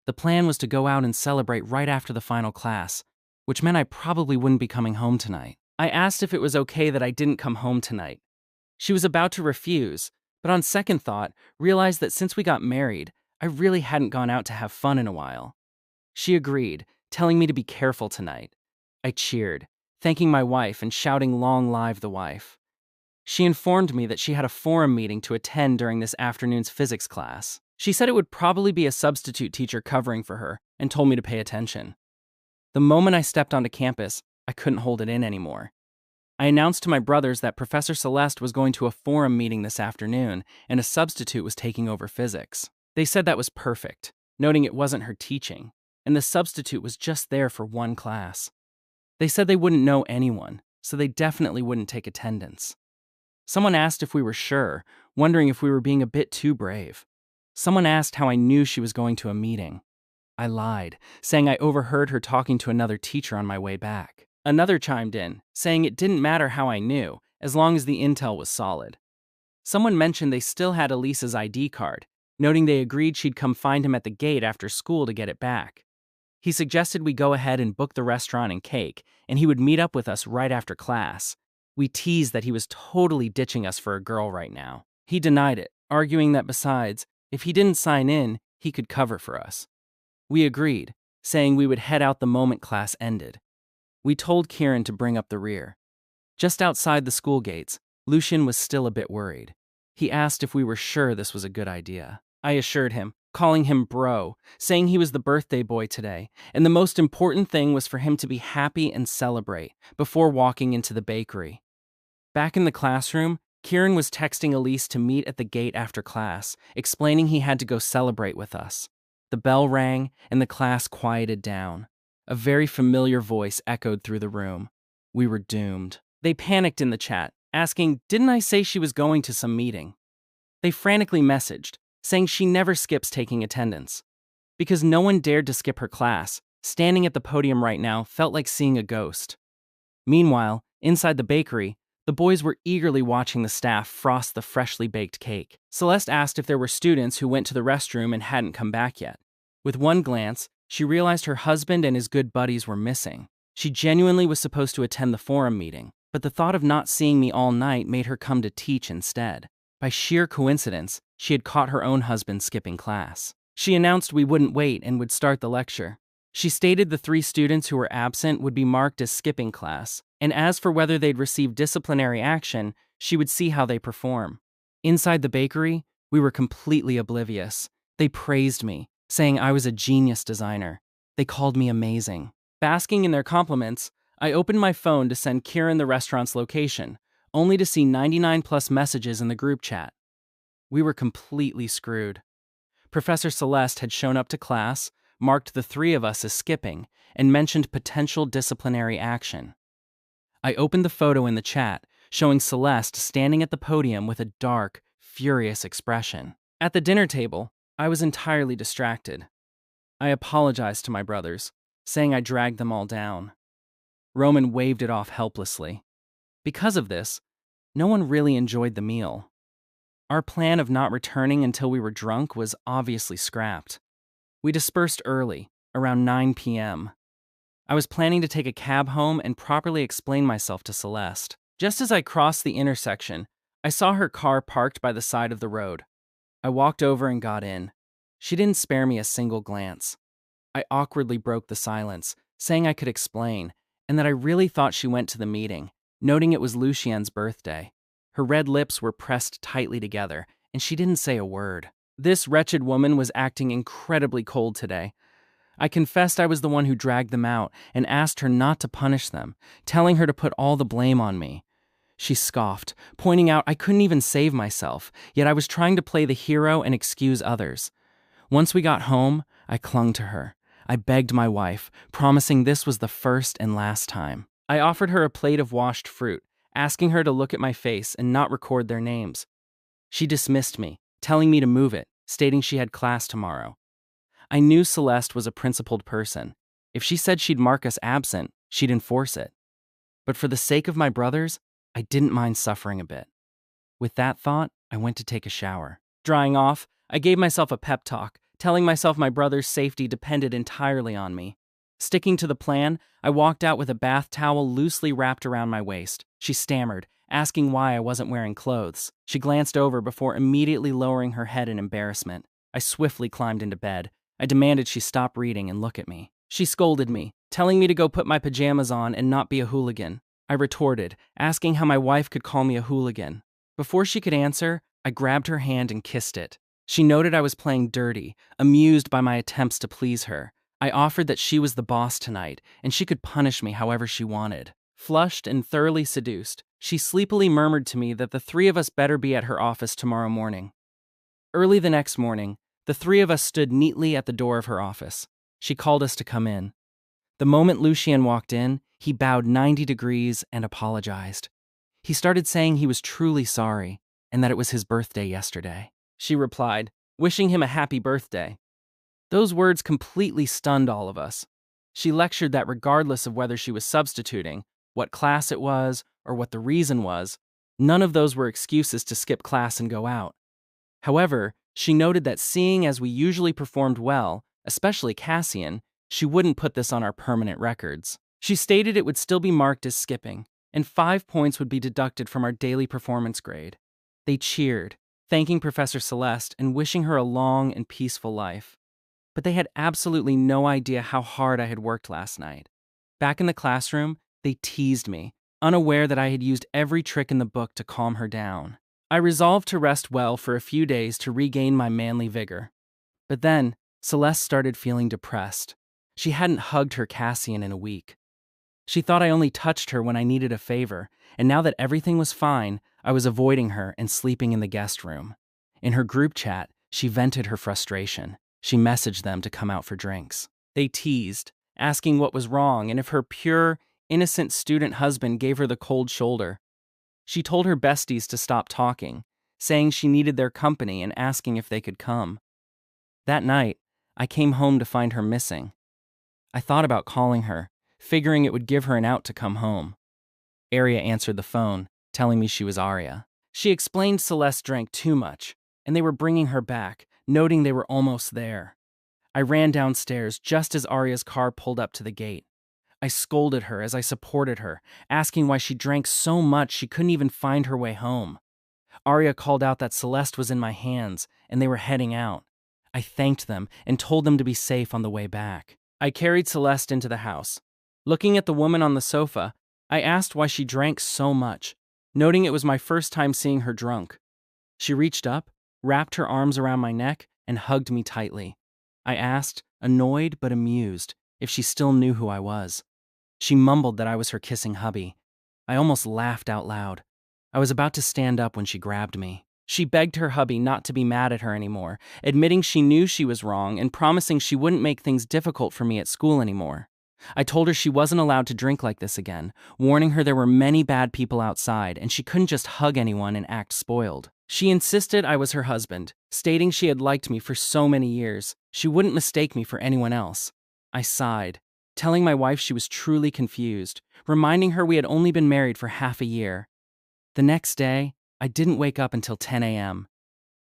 A: The plan was to go out and celebrate right after the final class, which meant I probably wouldn't be coming home tonight. I asked if it was okay that I didn't come home tonight. She was about to refuse, but on second thought, realized that since we got married, I really hadn't gone out to have fun in a while. She agreed, telling me to be careful tonight. I cheered, thanking my wife and shouting "Long live the wife." She informed me that she had a forum meeting to attend during this afternoon's physics class. She said it would probably be a substitute teacher covering for her and told me to pay attention. The moment I stepped onto campus, I couldn't hold it in anymore. I announced to my brothers that Professor Celeste was going to a forum meeting this afternoon and a substitute was taking over physics. They said that was perfect, noting it wasn't her teaching, and the substitute was just there for one class. They said they wouldn't know anyone, so they definitely wouldn't take attendance. Someone asked if we were sure, wondering if we were being a bit too brave. Someone asked how I knew she was going to a meeting. I lied, saying I overheard her talking to another teacher on my way back. Another chimed in, saying it didn't matter how I knew, as long as the intel was solid. Someone mentioned they still had Elisa's ID card, noting they agreed she'd come find him at the gate after school to get it back. He suggested we go ahead and book the restaurant and cake, and he would meet up with us right after class. We teased that he was totally ditching us for a girl right now. He denied it, arguing that besides, if he didn't sign in, he could cover for us. We agreed, saying we would head out the moment class ended. We told Kieran to bring up the rear. Just outside the school gates, Lucien was still a bit worried. He asked if we were sure this was a good idea. I assured him, calling him bro, saying he was the birthday boy today, and the most important thing was for him to be happy and celebrate before walking into the bakery. Back in the classroom, Kieran was texting Elise to meet at the gate after class, explaining he had to go celebrate with us. The bell rang, and the class quieted down. A very familiar voice echoed through the room. We were doomed. They panicked in the chat, asking, "Didn't I say she was going to some meeting?" They frantically messaged, saying she never skips taking attendance. Because no one dared to skip her class, standing at the podium right now felt like seeing a ghost. Meanwhile, inside the bakery, the boys were eagerly watching the staff frost the freshly baked cake. Celeste asked if there were students who went to the restroom and hadn't come back yet. With one glance, she realized her husband and his good buddies were missing. She genuinely was supposed to attend the forum meeting, but the thought of not seeing me all night made her come to teach instead. By sheer coincidence, she had caught her own husband skipping class. She announced we wouldn't wait and would start the lecture. She stated the 3 students who were absent would be marked as skipping class, and as for whether they'd receive disciplinary action, she would see how they perform. Inside the bakery, we were completely oblivious. They praised me, saying I was a genius designer. They called me amazing. Basking in their compliments, I opened my phone to send Kieran the restaurant's location, only to see 99+ messages in the group chat. We were completely screwed. Professor Celeste had shown up to class, marked the 3 of us as skipping, and mentioned potential disciplinary action. I opened the photo in the chat, showing Celeste standing at the podium with a dark, furious expression. At the dinner table, I was entirely distracted. I apologized to my brothers, saying I dragged them all down. Roman waved it off helplessly. Because of this, no one really enjoyed the meal. Our plan of not returning until we were drunk was obviously scrapped. We dispersed early, around 9 p.m. I was planning to take a cab home and properly explain myself to Celeste. Just as I crossed the intersection, I saw her car parked by the side of the road. I walked over and got in. She didn't spare me a single glance. I awkwardly broke the silence, saying I could explain, and that I really thought she went to the meeting, noting it was Lucien's birthday. Her red lips were pressed tightly together, and she didn't say a word. This wretched woman was acting incredibly cold today. I confessed I was the one who dragged them out and asked her not to punish them, telling her to put all the blame on me. She scoffed, pointing out I couldn't even save myself, yet I was trying to play the hero and excuse others. Once we got home, I clung to her. I begged my wife, promising this was the first and last time. I offered her a plate of washed fruit, asking her to look at my face and not record their names. She dismissed me, telling me to move it, stating she had class tomorrow. I knew Celeste was a principled person. If she said she'd mark us absent, she'd enforce it. But for the sake of my brothers, I didn't mind suffering a bit. With that thought, I went to take a shower. Drying off, I gave myself a pep talk, telling myself my brother's safety depended entirely on me. Sticking to the plan, I walked out with a bath towel loosely wrapped around my waist. She stammered, asking why I wasn't wearing clothes. She glanced over before immediately lowering her head in embarrassment. I swiftly climbed into bed. I demanded she stop reading and look at me. She scolded me, telling me to go put my pajamas on and not be a hooligan. I retorted, asking how my wife could call me a hooligan. Before she could answer, I grabbed her hand and kissed it. She noted I was playing dirty, amused by my attempts to please her. I offered that she was the boss tonight, and she could punish me however she wanted. Flushed and thoroughly seduced, she sleepily murmured to me that the 3 of us better be at her office tomorrow morning. Early the next morning, the 3 of us stood neatly at the door of her office. She called us to come in. The moment Lucien walked in, he bowed 90 degrees and apologized. He started saying he was truly sorry and that it was his birthday yesterday. She replied, wishing him a happy birthday. Those words completely stunned all of us. She lectured that regardless of whether she was substituting, what class it was, or what the reason was, none of those were excuses to skip class and go out. However, she noted that seeing as we usually performed well, especially Cassian, she wouldn't put this on our permanent records. She stated it would still be marked as skipping, and 5 points would be deducted from our daily performance grade. They cheered, thanking Professor Celeste and wishing her a long and peaceful life. But they had absolutely no idea how hard I had worked last night. Back in the classroom, they teased me, unaware that I had used every trick in the book to calm her down. I resolved to rest well for a few days to regain my manly vigor. But then, Celeste started feeling depressed. She hadn't hugged her Cassian in a week. She thought I only touched her when I needed a favor, and now that everything was fine, I was avoiding her and sleeping in the guest room. In her group chat, she vented her frustration. She messaged them to come out for drinks. They teased, asking what was wrong and if her pure, innocent student husband gave her the cold shoulder. She told her besties to stop talking, saying she needed their company and asking if they could come. That night, I came home to find her missing. I thought about calling her, figuring it would give her an out to come home. Aria answered the phone, telling me she was Aria. She explained Celeste drank too much, and they were bringing her back, noting they were almost there. I ran downstairs just as Aria's car pulled up to the gate. I scolded her as I supported her, asking why she drank so much she couldn't even find her way home. Arya called out that Celeste was in my hands, and they were heading out. I thanked them and told them to be safe on the way back. I carried Celeste into the house. Looking at the woman on the sofa, I asked why she drank so much, noting it was my first time seeing her drunk. She reached up, wrapped her arms around my neck, and hugged me tightly. I asked, annoyed but amused, if she still knew who I was. She mumbled that I was her kissing hubby. I almost laughed out loud. I was about to stand up when she grabbed me. She begged her hubby not to be mad at her anymore, admitting she knew she was wrong and promising she wouldn't make things difficult for me at school anymore. I told her she wasn't allowed to drink like this again, warning her there were many bad people outside and she couldn't just hug anyone and act spoiled. She insisted I was her husband, stating she had liked me for so many years. She wouldn't mistake me for anyone else. I sighed, telling my wife she was truly confused, reminding her we had only been married for half a year. The next day, I didn't wake up until 10 a.m.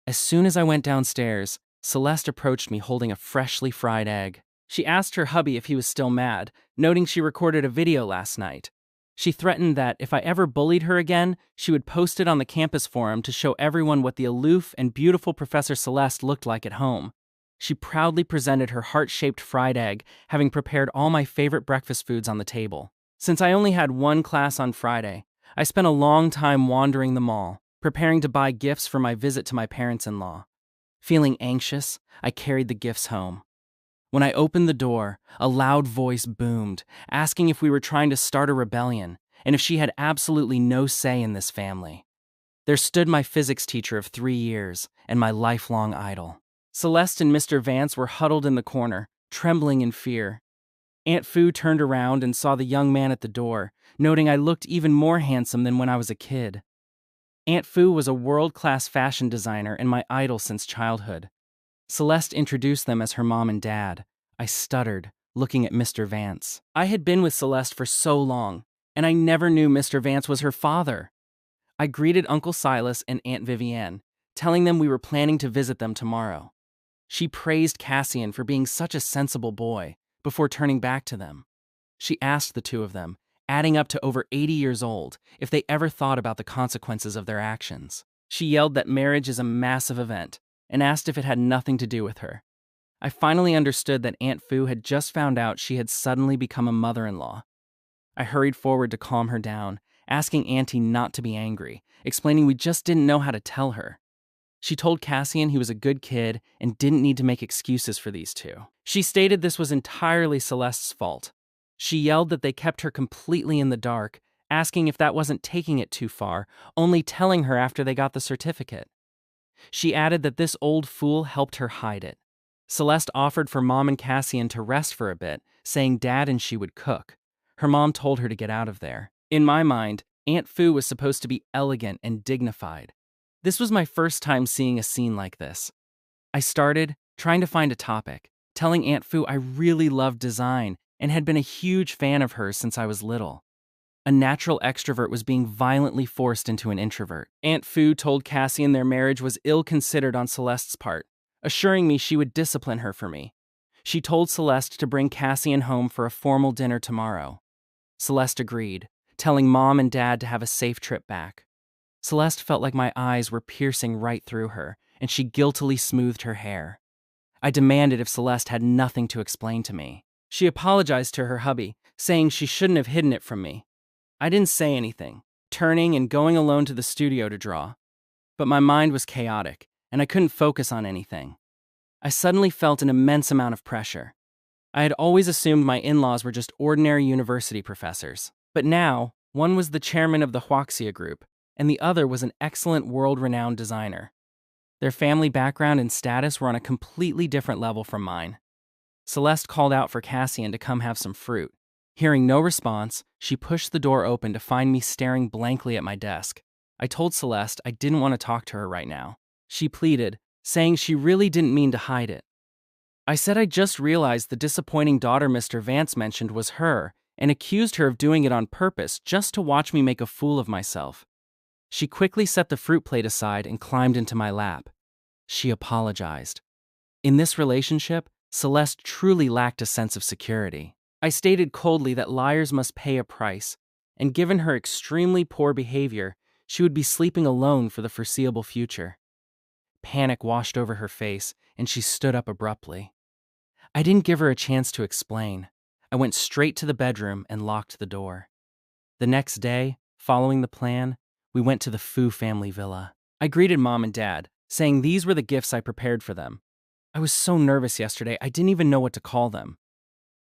A: As soon as I went downstairs, Celeste approached me holding a freshly fried egg. She asked her hubby if he was still mad, noting she recorded a video last night. She threatened that if I ever bullied her again, she would post it on the campus forum to show everyone what the aloof and beautiful Professor Celeste looked like at home. She proudly presented her heart-shaped fried egg, having prepared all my favorite breakfast foods on the table. Since I only had one class on Friday, I spent a long time wandering the mall, preparing to buy gifts for my visit to my parents-in-law. Feeling anxious, I carried the gifts home. When I opened the door, a loud voice boomed, asking if we were trying to start a rebellion, and if she had absolutely no say in this family. There stood my physics teacher of 3 years, and my lifelong idol. Celeste and Mr. Vance were huddled in the corner, trembling in fear. Aunt Fu turned around and saw the young man at the door, noting I looked even more handsome than when I was a kid. Aunt Fu was a world-class fashion designer and my idol since childhood. Celeste introduced them as her mom and dad. I stuttered, looking at Mr. Vance. I had been with Celeste for so long, and I never knew Mr. Vance was her father. I greeted Uncle Silas and Aunt Vivienne, telling them we were planning to visit them tomorrow. She praised Cassian for being such a sensible boy, before turning back to them. She asked the two of them, adding up to over 80 years old, if they ever thought about the consequences of their actions. She yelled that marriage is a massive event, and asked if it had nothing to do with her. I finally understood that Aunt Fu had just found out she had suddenly become a mother-in-law. I hurried forward to calm her down, asking Auntie not to be angry, explaining we just didn't know how to tell her. She told Cassian he was a good kid and didn't need to make excuses for these two. She stated this was entirely Celeste's fault. She yelled that they kept her completely in the dark, asking if that wasn't taking it too far, only telling her after they got the certificate. She added that this old fool helped her hide it. Celeste offered for Mom and Cassian to rest for a bit, saying Dad and she would cook. Her mom told her to get out of there. In my mind, Aunt Fu was supposed to be elegant and dignified. This was my first time seeing a scene like this. I started trying to find a topic, telling Aunt Fu I really loved design and had been a huge fan of hers since I was little. A natural extrovert was being violently forced into an introvert. Aunt Fu told Cassian their marriage was ill-considered on Celeste's part, assuring me she would discipline her for me. She told Celeste to bring Cassian home for a formal dinner tomorrow. Celeste agreed, telling Mom and Dad to have a safe trip back. Celeste felt like my eyes were piercing right through her, and she guiltily smoothed her hair. I demanded if Celeste had nothing to explain to me. She apologized to her hubby, saying she shouldn't have hidden it from me. I didn't say anything, turning and going alone to the studio to draw. But my mind was chaotic, and I couldn't focus on anything. I suddenly felt an immense amount of pressure. I had always assumed my in-laws were just ordinary university professors. But now, one was the chairman of the Huaxia group, and the other was an excellent world-renowned designer. Their family background and status were on a completely different level from mine. Celeste called out for Cassian to come have some fruit. Hearing no response, she pushed the door open to find me staring blankly at my desk. I told Celeste I didn't want to talk to her right now. She pleaded, saying she really didn't mean to hide it. I said I just realized the disappointing daughter Mr. Vance mentioned was her, and accused her of doing it on purpose just to watch me make a fool of myself. She quickly set the fruit plate aside and climbed into my lap. She apologized. In this relationship, Celeste truly lacked a sense of security. I stated coldly that liars must pay a price, and given her extremely poor behavior, she would be sleeping alone for the foreseeable future. Panic washed over her face, and she stood up abruptly. I didn't give her a chance to explain. I went straight to the bedroom and locked the door. The next day, following the plan, we went to the Fu family villa. I greeted Mom and Dad, saying these were the gifts I prepared for them. I was so nervous yesterday, I didn't even know what to call them.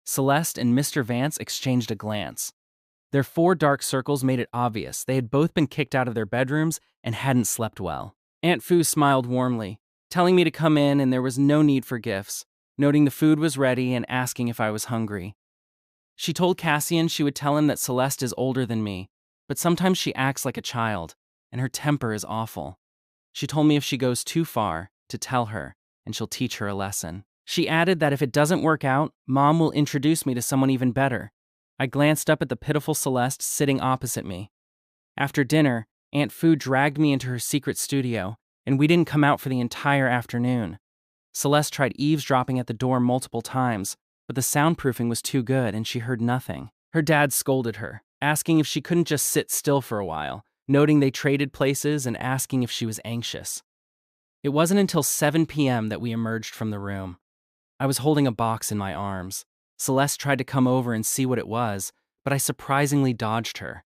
A: Celeste and Mr. Vance exchanged a glance. Their 4 dark circles made it obvious they had both been kicked out of their bedrooms and hadn't slept well. Aunt Fu smiled warmly, telling me to come in and there was no need for gifts, noting the food was ready and asking if I was hungry. She told Cassian she would tell him that Celeste is older than me, but sometimes she acts like a child, and her temper is awful. She told me if she goes too far, to tell her, and she'll teach her a lesson. She added that if it doesn't work out, Mom will introduce me to someone even better. I glanced up at the pitiful Celeste sitting opposite me. After dinner, Aunt Fu dragged me into her secret studio, and we didn't come out for the entire afternoon. Celeste tried eavesdropping at the door multiple times, but the soundproofing was too good and she heard nothing. Her dad scolded her, asking if she couldn't just sit still for a while, noting they traded places and asking if she was anxious. It wasn't until 7 p.m. that we emerged from the room. I was holding a box in my arms. Celeste tried to come over and see what it was, but I surprisingly dodged her.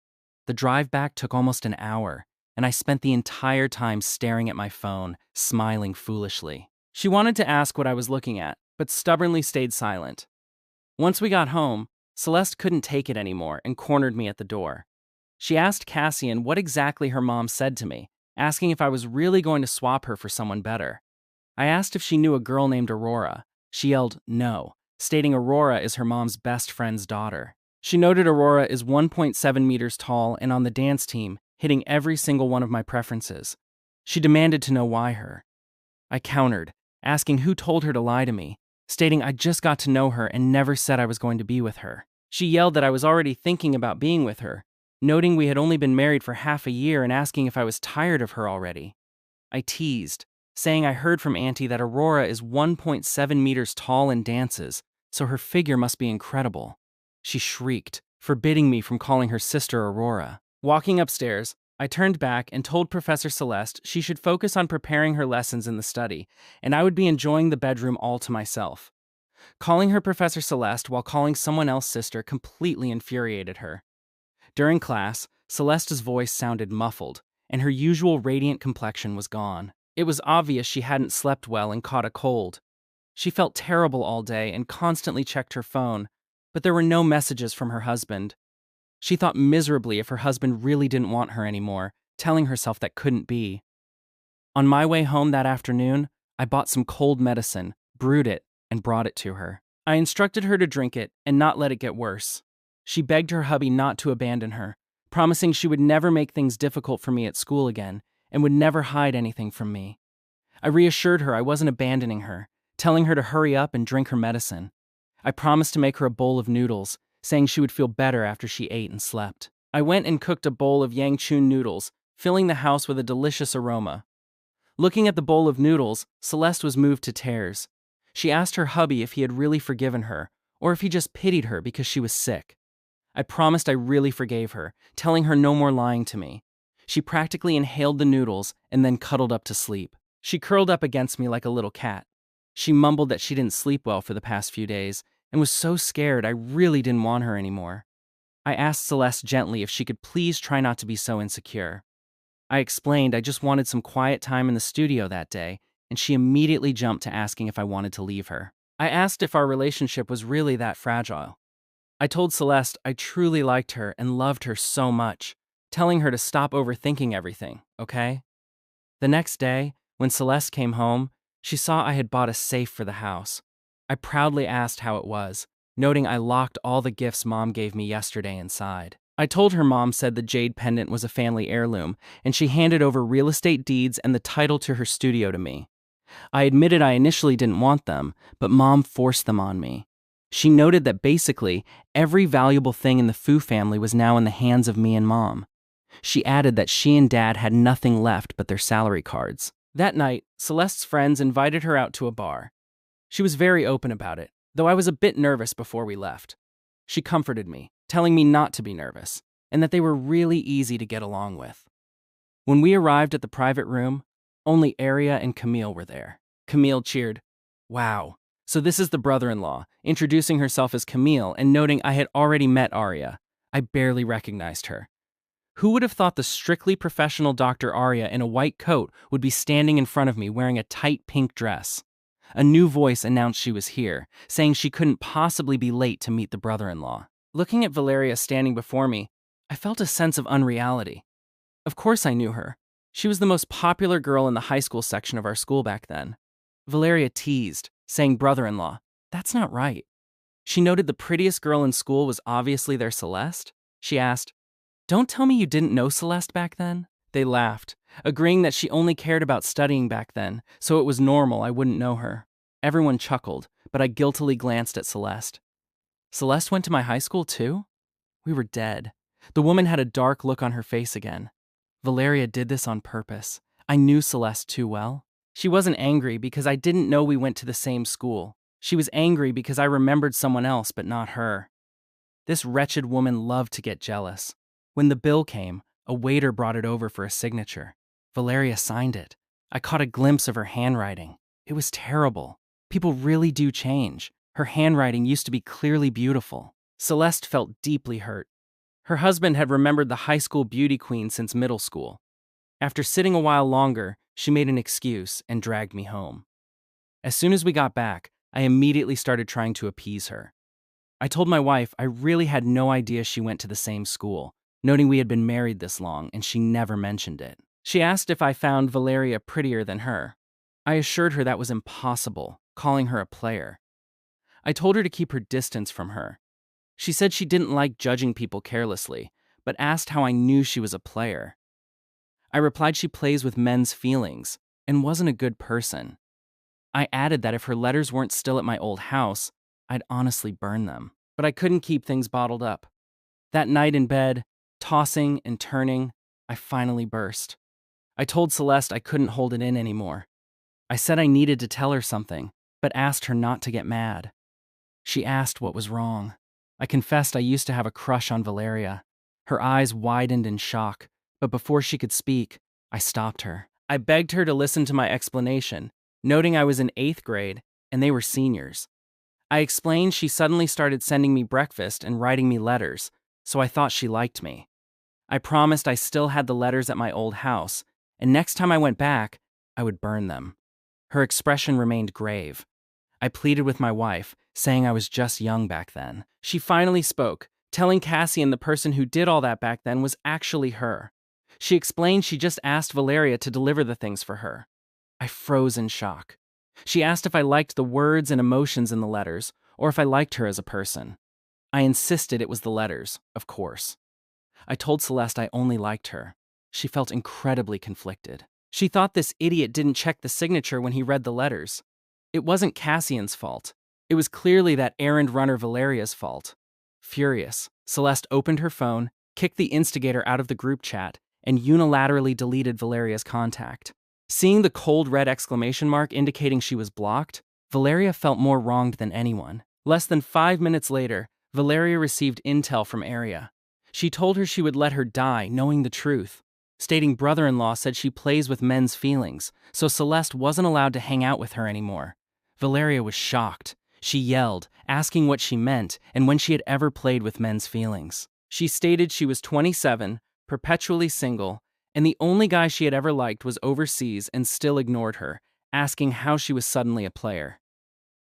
A: The drive back took almost an hour, and I spent the entire time staring at my phone, smiling foolishly. She wanted to ask what I was looking at, but stubbornly stayed silent. Once we got home, Celeste couldn't take it anymore and cornered me at the door. She asked Cassian what exactly her mom said to me, asking if I was really going to swap her for someone better. I asked if she knew a girl named Aurora. She yelled no, stating Aurora is her mom's best friend's daughter. She noted Aurora is 1.7 meters tall and on the dance team, hitting every single one of my preferences. She demanded to know why her. I countered, asking who told her to lie to me, stating I just got to know her and never said I was going to be with her. She yelled that I was already thinking about being with her, noting we had only been married for half a year and asking if I was tired of her already. I teased, saying I heard from Auntie that Aurora is 1.7 meters tall and dances, so her figure must be incredible. She shrieked, forbidding me from calling her sister Aurora. Walking upstairs, I turned back and told Professor Celeste she should focus on preparing her lessons in the study, and I would be enjoying the bedroom all to myself. Calling her Professor Celeste while calling someone else sister completely infuriated her. During class, Celeste's voice sounded muffled, and her usual radiant complexion was gone. It was obvious she hadn't slept well and caught a cold. She felt terrible all day and constantly checked her phone, but there were no messages from her husband. She thought miserably if her husband really didn't want her anymore, telling herself that couldn't be. On my way home that afternoon, I bought some cold medicine, brewed it, and brought it to her. I instructed her to drink it and not let it get worse. She begged her hubby not to abandon her, promising she would never make things difficult for me at school again and would never hide anything from me. I reassured her I wasn't abandoning her, telling her to hurry up and drink her medicine. I promised to make her a bowl of noodles, saying she would feel better after she ate and slept. I went and cooked a bowl of Yangchun noodles, filling the house with a delicious aroma. Looking at the bowl of noodles, Celeste was moved to tears. She asked her hubby if he had really forgiven her, or if he just pitied her because she was sick. I promised I really forgave her, telling her no more lying to me. She practically inhaled the noodles and then cuddled up to sleep. She curled up against me like a little cat. She mumbled that she didn't sleep well for the past few days and was so scared I really didn't want her anymore. I asked Celeste gently if she could please try not to be so insecure. I explained I just wanted some quiet time in the studio that day, and she immediately jumped to asking if I wanted to leave her. I asked if our relationship was really that fragile. I told Celeste I truly liked her and loved her so much, telling her to stop overthinking everything, okay? The next day, when Celeste came home, she saw I had bought a safe for the house. I proudly asked how it was, noting I locked all the gifts Mom gave me yesterday inside. I told her Mom said the jade pendant was a family heirloom, and she handed over real estate deeds and the title to her studio to me. I admitted I initially didn't want them, but Mom forced them on me. She noted that basically, every valuable thing in the Fu family was now in the hands of me and Mom. She added that she and Dad had nothing left but their salary cards. That night, Celeste's friends invited her out to a bar. She was very open about it, though I was a bit nervous before we left. She comforted me, telling me not to be nervous, and that they were really easy to get along with. When we arrived at the private room, only Aria and Camille were there. Camille cheered, "Wow, so this is the brother-in-law," introducing herself as Camille and noting I had already met Aria. I barely recognized her. Who would have thought the strictly professional Dr. Aria in a white coat would be standing in front of me wearing a tight pink dress? A new voice announced she was here, saying she couldn't possibly be late to meet the brother-in-law. Looking at Valeria standing before me, I felt a sense of unreality. Of course I knew her. She was the most popular girl in the high school section of our school back then. Valeria teased, saying brother-in-law. That's not right. She noted the prettiest girl in school was obviously their Celeste. She asked, "Don't tell me you didn't know Celeste back then?" They laughed, agreeing that she only cared about studying back then, so it was normal I wouldn't know her. Everyone chuckled, but I guiltily glanced at Celeste. Celeste went to my high school too? We were dead. The woman had a dark look on her face again. Valeria did this on purpose. I knew Celeste too well. She wasn't angry because I didn't know we went to the same school. She was angry because I remembered someone else but not her. This wretched woman loved to get jealous. When the bill came, a waiter brought it over for a signature. Valeria signed it. I caught a glimpse of her handwriting. It was terrible. People really do change. Her handwriting used to be clearly beautiful. Celeste felt deeply hurt. Her husband had remembered the high school beauty queen since middle school. After sitting a while longer, she made an excuse and dragged me home. As soon as we got back, I immediately started trying to appease her. I told my wife I really had no idea she went to the same school, noting we had been married this long and she never mentioned it. She asked if I found Valeria prettier than her. I assured her that was impossible, calling her a player. I told her to keep her distance from her. She said she didn't like judging people carelessly, but asked how I knew she was a player. I replied she plays with men's feelings and wasn't a good person. I added that if her letters weren't still at my old house, I'd honestly burn them. But I couldn't keep things bottled up. That night in bed, tossing and turning, I finally burst. I told Celeste I couldn't hold it in anymore. I said I needed to tell her something, but asked her not to get mad. She asked what was wrong. I confessed I used to have a crush on Valeria. Her eyes widened in shock, but before she could speak, I stopped her. I begged her to listen to my explanation, noting I was in 8th grade and they were seniors. I explained she suddenly started sending me breakfast and writing me letters, so I thought she liked me. I promised I still had the letters at my old house, and next time I went back, I would burn them. Her expression remained grave. I pleaded with my wife, saying I was just young back then. She finally spoke, telling Cassian the person who did all that back then was actually her. She explained she just asked Valeria to deliver the things for her. I froze in shock. She asked if I liked the words and emotions in the letters, or if I liked her as a person. I insisted it was the letters, of course. I told Celeste I only liked her. She felt incredibly conflicted. She thought this idiot didn't check the signature when he read the letters. It wasn't Cassian's fault. It was clearly that errand runner Valeria's fault. Furious, Celeste opened her phone, kicked the instigator out of the group chat, and unilaterally deleted Valeria's contact. Seeing the cold red exclamation mark indicating she was blocked, Valeria felt more wronged than anyone. Less than 5 minutes later, Valeria received intel from Aria. She told her she would let her die knowing the truth, stating brother-in-law said she plays with men's feelings, so Celeste wasn't allowed to hang out with her anymore. Valeria was shocked. She yelled, asking what she meant and when she had ever played with men's feelings. She stated she was 27, perpetually single, and the only guy she had ever liked was overseas and still ignored her, asking how she was suddenly a player.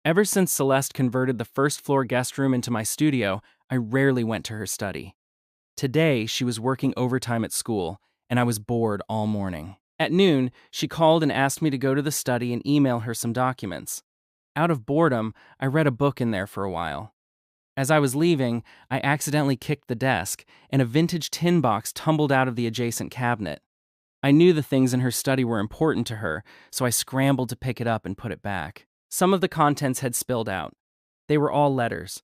A: Ever since Celeste converted the first-floor guest room into my studio, I rarely went to her study. Today, she was working overtime at school, and I was bored all morning. At noon, she called and asked me to go to the study and email her some documents. Out of boredom, I read a book in there for a while. As I was leaving, I accidentally kicked the desk, and a vintage tin box tumbled out of the adjacent cabinet. I knew the things in her study were important to her, so I scrambled to pick it up and put it back. Some of the contents had spilled out. They were all letters.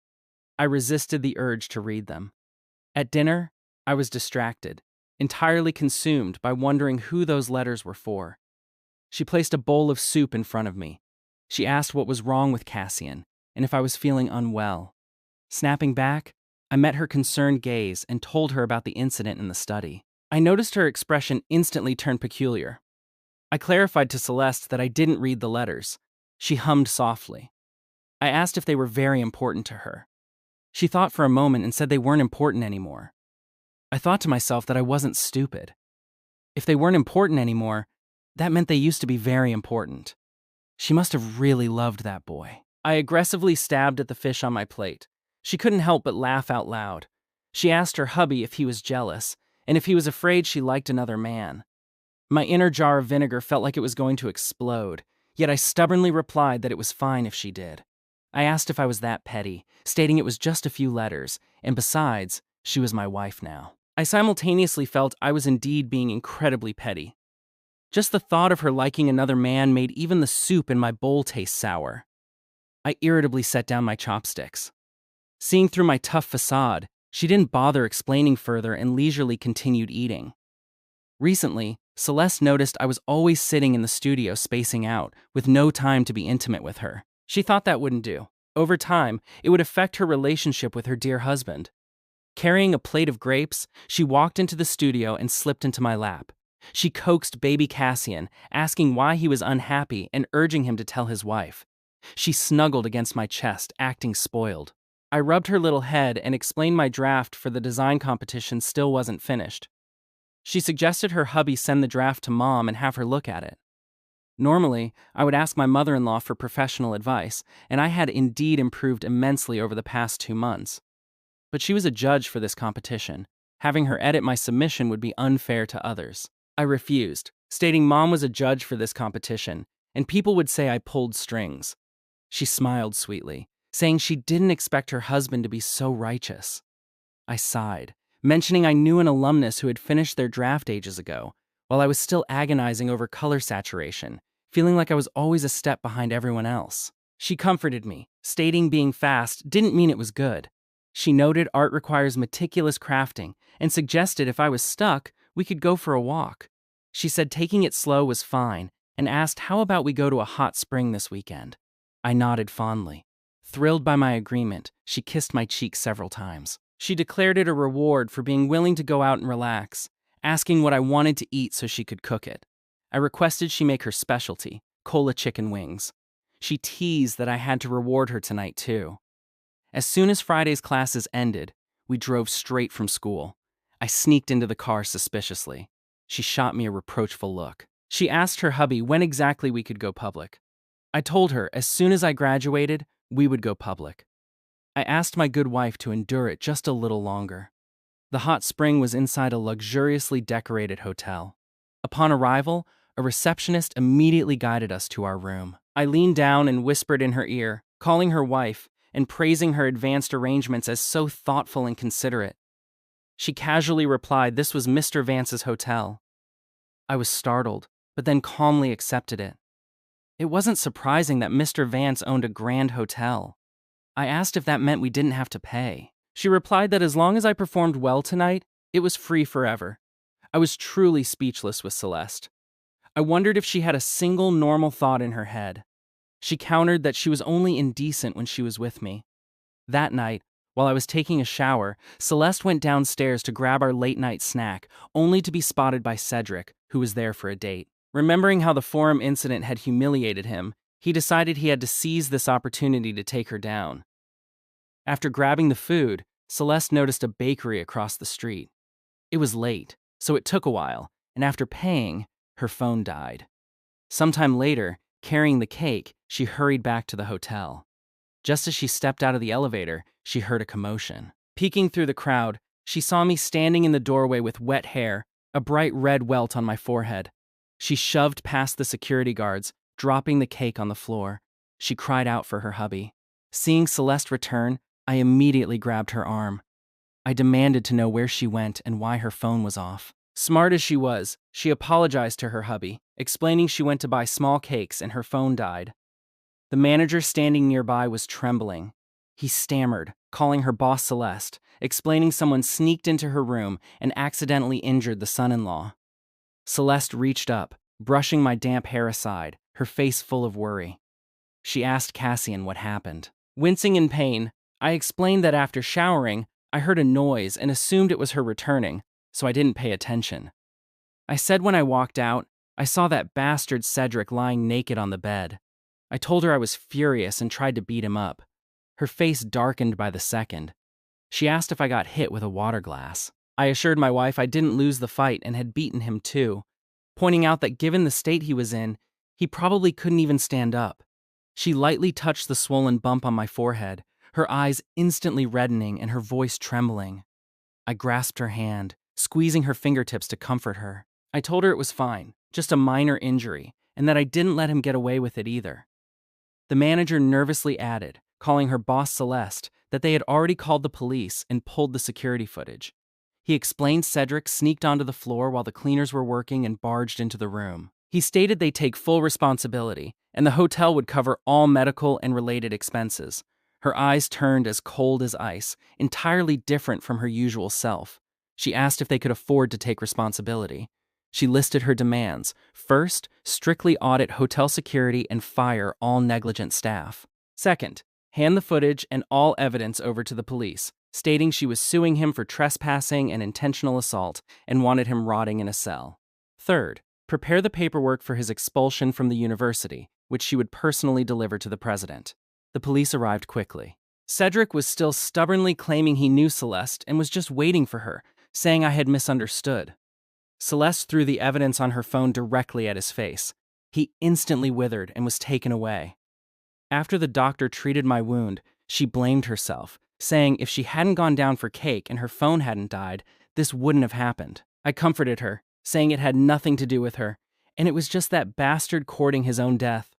A: I resisted the urge to read them. At dinner, I was distracted, entirely consumed by wondering who those letters were for. She placed a bowl of soup in front of me. She asked what was wrong with Cassian, and if I was feeling unwell. Snapping back, I met her concerned gaze and told her about the incident in the study. I noticed her expression instantly turned peculiar. I clarified to Celeste that I didn't read the letters. She hummed softly. I asked if they were very important to her. She thought for a moment and said they weren't important anymore. I thought to myself that I wasn't stupid. If they weren't important anymore, that meant they used to be very important. She must have really loved that boy. I aggressively stabbed at the fish on my plate. She couldn't help but laugh out loud. She asked her hubby if he was jealous, and if he was afraid she liked another man. My inner jar of vinegar felt like it was going to explode, yet I stubbornly replied that it was fine if she did. I asked if I was that petty, stating it was just a few letters, and besides, she was my wife now. I simultaneously felt I was indeed being incredibly petty. Just the thought of her liking another man made even the soup in my bowl taste sour. I irritably set down my chopsticks. Seeing through my tough facade, she didn't bother explaining further and leisurely continued eating. Recently, Celeste noticed I was always sitting in the studio spacing out, with no time to be intimate with her. She thought that wouldn't do. Over time, it would affect her relationship with her dear husband. Carrying a plate of grapes, she walked into the studio and slipped into my lap. She coaxed baby Cassian, asking why he was unhappy and urging him to tell his wife. She snuggled against my chest, acting spoiled. I rubbed her little head and explained my draft for the design competition still wasn't finished. She suggested her hubby send the draft to Mom and have her look at it. Normally, I would ask my mother-in-law for professional advice, and I had indeed improved immensely over the past 2 months. But she was a judge for this competition. Having her edit my submission would be unfair to others. I refused, stating Mom was a judge for this competition, and people would say I pulled strings. She smiled sweetly, saying she didn't expect her husband to be so righteous. I sighed, mentioning I knew an alumnus who had finished their draft ages ago, while I was still agonizing over color saturation, feeling like I was always a step behind everyone else. She comforted me, stating being fast didn't mean it was good. She noted art requires meticulous crafting and suggested if I was stuck, we could go for a walk. She said taking it slow was fine and asked how about we go to a hot spring this weekend. I nodded fondly. Thrilled by my agreement, she kissed my cheek several times. She declared it a reward for being willing to go out and relax, asking what I wanted to eat so she could cook it. I requested she make her specialty, cola chicken wings. She teased that I had to reward her tonight too. As soon as Friday's classes ended, we drove straight from school. I sneaked into the car suspiciously. She shot me a reproachful look. She asked her hubby when exactly we could go public. I told her as soon as I graduated, we would go public. I asked my good wife to endure it just a little longer. The hot spring was inside a luxuriously decorated hotel. Upon arrival, a receptionist immediately guided us to our room. I leaned down and whispered in her ear, calling her wife and praising her advanced arrangements as so thoughtful and considerate. She casually replied this was Mr. Vance's hotel. I was startled, but then calmly accepted it. It wasn't surprising that Mr. Vance owned a grand hotel. I asked if that meant we didn't have to pay. She replied that as long as I performed well tonight, it was free forever. I was truly speechless with Celeste. I wondered if she had a single normal thought in her head. She countered that she was only indecent when she was with me. That night, while I was taking a shower, Celeste went downstairs to grab our late-night snack, only to be spotted by Cedric, who was there for a date. Remembering how the forum incident had humiliated him, he decided he had to seize this opportunity to take her down. After grabbing the food, Celeste noticed a bakery across the street. It was late, so it took a while, and after paying, her phone died. Sometime later, carrying the cake, she hurried back to the hotel. Just as she stepped out of the elevator, she heard a commotion. Peeking through the crowd, she saw me standing in the doorway with wet hair, a bright red welt on my forehead. She shoved past the security guards, dropping the cake on the floor. She cried out for her hubby. Seeing Celeste return, I immediately grabbed her arm. I demanded to know where she went and why her phone was off. Smart as she was, she apologized to her hubby, explaining she went to buy small cakes and her phone died. The manager standing nearby was trembling. He stammered, calling her boss Celeste, explaining someone sneaked into her room and accidentally injured the son-in-law. Celeste reached up, brushing my damp hair aside, her face full of worry. She asked Cassian what happened. Wincing in pain, I explained that after showering, I heard a noise and assumed it was her returning, so I didn't pay attention. I said when I walked out, I saw that bastard Cedric lying naked on the bed. I told her I was furious and tried to beat him up. Her face darkened by the second. She asked if I got hit with a water glass. I assured my wife I didn't lose the fight and had beaten him too, pointing out that given the state he was in, he probably couldn't even stand up. She lightly touched the swollen bump on my forehead, her eyes instantly reddening and her voice trembling. I grasped her hand, squeezing her fingertips to comfort her. I told her it was fine, just a minor injury, and that I didn't let him get away with it either. The manager nervously added, calling her boss Celeste, that they had already called the police and pulled the security footage. He explained Cedric sneaked onto the floor while the cleaners were working and barged into the room. He stated they'd take full responsibility, and the hotel would cover all medical and related expenses. Her eyes turned as cold as ice, entirely different from her usual self. She asked if they could afford to take responsibility. She listed her demands. First, strictly audit hotel security and fire all negligent staff. Second, hand the footage and all evidence over to the police, stating she was suing him for trespassing and intentional assault and wanted him rotting in a cell. Third, prepare the paperwork for his expulsion from the university, which she would personally deliver to the president. The police arrived quickly. Cedric was still stubbornly claiming he knew Celeste and was just waiting for her, saying I had misunderstood. Celeste threw the evidence on her phone directly at his face. He instantly withered and was taken away. After the doctor treated my wound, she blamed herself, saying if she hadn't gone down for cake and her phone hadn't died, this wouldn't have happened. I comforted her, saying it had nothing to do with her, and it was just that bastard courting his own death.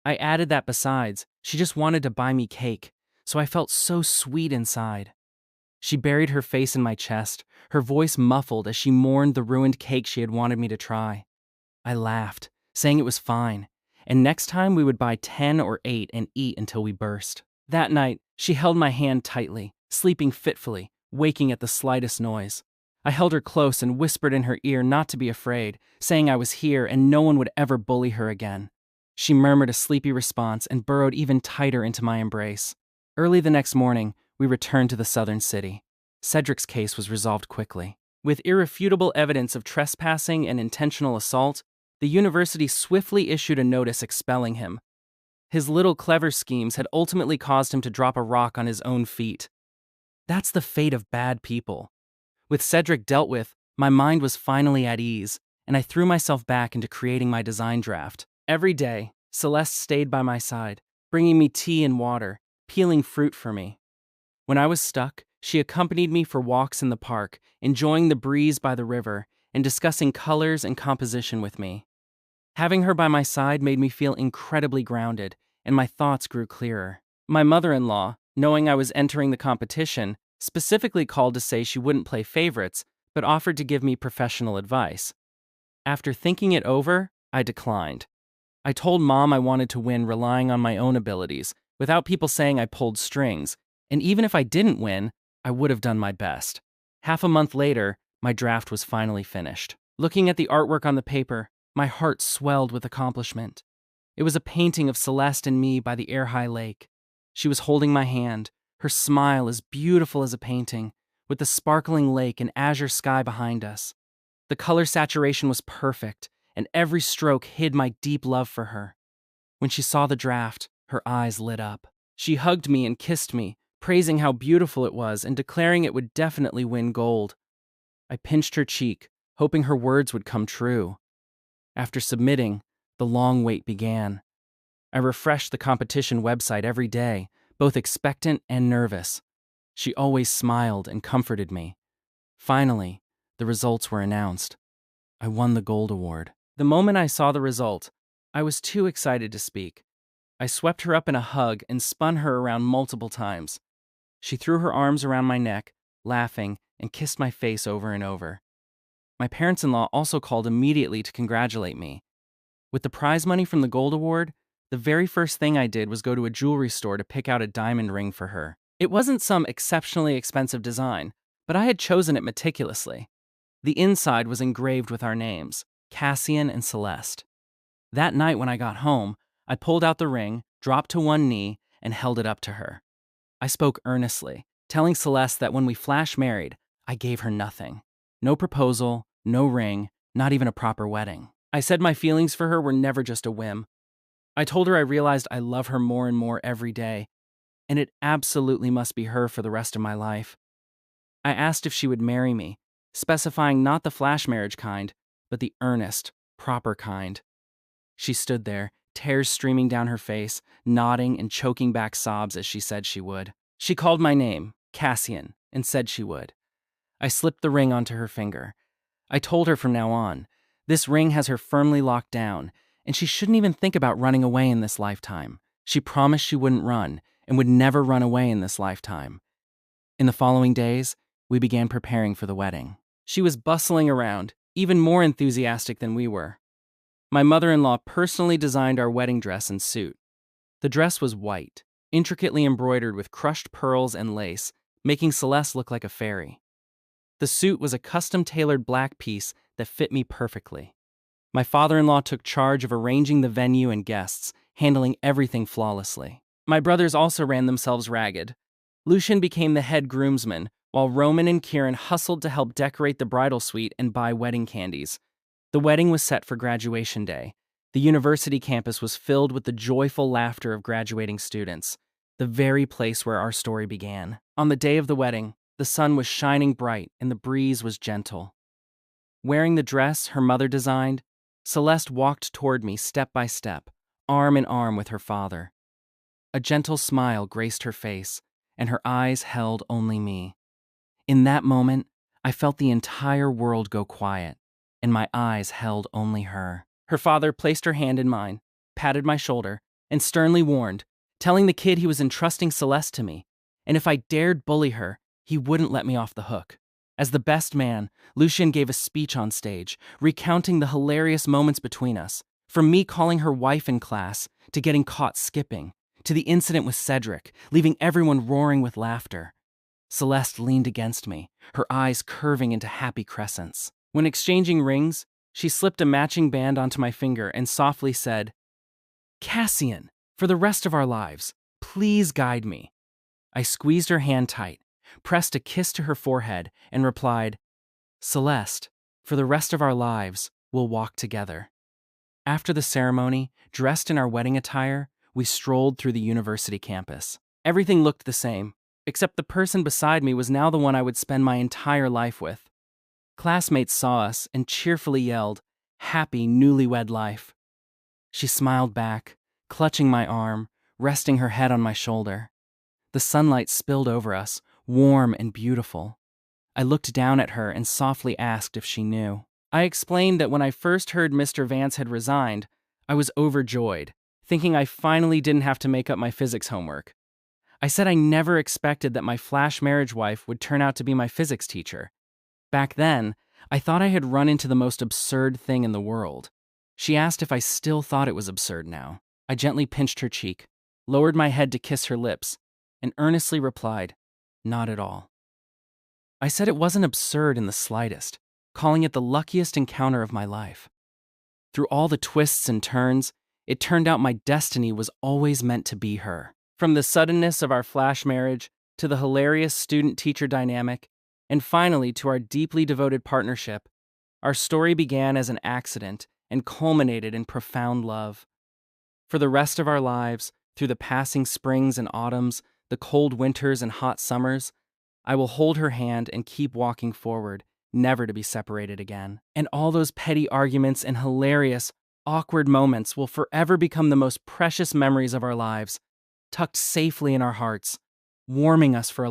A: I added that besides, she just wanted to buy me cake, so I felt so sweet inside. She buried her face in my chest, her voice muffled as she mourned the ruined cake she had wanted me to try. I laughed, saying it was fine, and next time we would buy 10 or 8 and eat until we burst. That night, she held my hand tightly, sleeping fitfully, waking at the slightest noise. I held her close and whispered in her ear not to be afraid, saying I was here and no one would ever bully her again. She murmured a sleepy response and burrowed even tighter into my embrace. Early the next morning, we returned to the southern city. Cedric's case was resolved quickly. With irrefutable evidence of trespassing and intentional assault, the university swiftly issued a notice expelling him. His little clever schemes had ultimately caused him to drop a rock on his own feet. That's the fate of bad people. With Cedric dealt with, my mind was finally at ease, and I threw myself back into creating my design draft. Every day, Celeste stayed by my side, bringing me tea and water, peeling fruit for me. When I was stuck, she accompanied me for walks in the park, enjoying the breeze by the river and discussing colors and composition with me. Having her by my side made me feel incredibly grounded, and my thoughts grew clearer. My mother-in-law, knowing I was entering the competition, specifically called to say she wouldn't play favorites, but offered to give me professional advice. After thinking it over, I declined. I told Mom I wanted to win relying on my own abilities, without people saying I pulled strings, and even if I didn't win, I would have done my best. Half a month later, my draft was finally finished. Looking at the artwork on the paper, my heart swelled with accomplishment. It was a painting of Celeste and me by the air-high lake. She was holding my hand, her smile as beautiful as a painting, with the sparkling lake and azure sky behind us. The color saturation was perfect, and every stroke hid my deep love for her. When she saw the draft, her eyes lit up. She hugged me and kissed me, praising how beautiful it was and declaring it would definitely win gold. I pinched her cheek, hoping her words would come true. After submitting, the long wait began. I refreshed the competition website every day, both expectant and nervous. She always smiled and comforted me. Finally, the results were announced. I won the gold award. The moment I saw the result, I was too excited to speak. I swept her up in a hug and spun her around multiple times. She threw her arms around my neck, laughing, and kissed my face over and over. My parents-in-law also called immediately to congratulate me. With the prize money from the gold award, the very first thing I did was go to a jewelry store to pick out a diamond ring for her. It wasn't some exceptionally expensive design, but I had chosen it meticulously. The inside was engraved with our names, Cassian and Celeste. That night when I got home, I pulled out the ring, dropped to one knee, and held it up to her. I spoke earnestly, telling Celeste that when we flash married, I gave her nothing. No proposal, no ring, not even a proper wedding. I said my feelings for her were never just a whim. I told her I realized I love her more and more every day, and it absolutely must be her for the rest of my life. I asked if she would marry me, specifying not the flash marriage kind, but the earnest, proper kind. She stood there, tears streaming down her face, nodding and choking back sobs as she said she would. She called my name, Cassian, and said she would. I slipped the ring onto her finger. I told her from now on, this ring has her firmly locked down, and she shouldn't even think about running away in this lifetime. She promised she wouldn't run, and would never run away in this lifetime. In the following days, we began preparing for the wedding. She was bustling around, even more enthusiastic than we were. My mother-in-law personally designed our wedding dress and suit. The dress was white, intricately embroidered with crushed pearls and lace, making Celeste look like a fairy. The suit was a custom-tailored black piece that fit me perfectly. My father-in-law took charge of arranging the venue and guests, handling everything flawlessly. My brothers also ran themselves ragged. Lucian became the head groomsman, while Roman and Kieran hustled to help decorate the bridal suite and buy wedding candies. The wedding was set for graduation day. The university campus was filled with the joyful laughter of graduating students, the very place where our story began. On the day of the wedding, the sun was shining bright and the breeze was gentle. Wearing the dress her mother designed, Celeste walked toward me step by step, arm in arm with her father. A gentle smile graced her face, and her eyes held only me. In that moment, I felt the entire world go quiet, and my eyes held only her. Her father placed her hand in mine, patted my shoulder, and sternly warned, telling the kid he was entrusting Celeste to me, and if I dared bully her, he wouldn't let me off the hook. As the best man, Lucian gave a speech on stage, recounting the hilarious moments between us, from me calling her wife in class, to getting caught skipping, to the incident with Cedric, leaving everyone roaring with laughter. Celeste leaned against me, her eyes curving into happy crescents. When exchanging rings, she slipped a matching band onto my finger and softly said, "Cassian, for the rest of our lives, please guide me." I squeezed her hand tight, pressed a kiss to her forehead, and replied, "Celeste, for the rest of our lives, we'll walk together." After the ceremony, dressed in our wedding attire, we strolled through the university campus. Everything looked the same, except the person beside me was now the one I would spend my entire life with. Classmates saw us and cheerfully yelled, "Happy newlywed life." She smiled back, clutching my arm, resting her head on my shoulder. The sunlight spilled over us, warm and beautiful. I looked down at her and softly asked if she knew. I explained that when I first heard Mr. Vance had resigned, I was overjoyed, thinking I finally didn't have to make up my physics homework. I said I never expected that my flash marriage wife would turn out to be my physics teacher. Back then, I thought I had run into the most absurd thing in the world. She asked if I still thought it was absurd now. I gently pinched her cheek, lowered my head to kiss her lips, and earnestly replied, "Not at all." I said it wasn't absurd in the slightest, calling it the luckiest encounter of my life. Through all the twists and turns, it turned out my destiny was always meant to be her. From the suddenness of our flash marriage, to the hilarious student-teacher dynamic, and finally to our deeply devoted partnership, our story began as an accident and culminated in profound love. For the rest of our lives, through the passing springs and autumns, the cold winters and hot summers, I will hold her hand and keep walking forward, never to be separated again. And all those petty arguments and hilarious, awkward moments will forever become the most precious memories of our lives, tucked safely in our hearts, warming us for a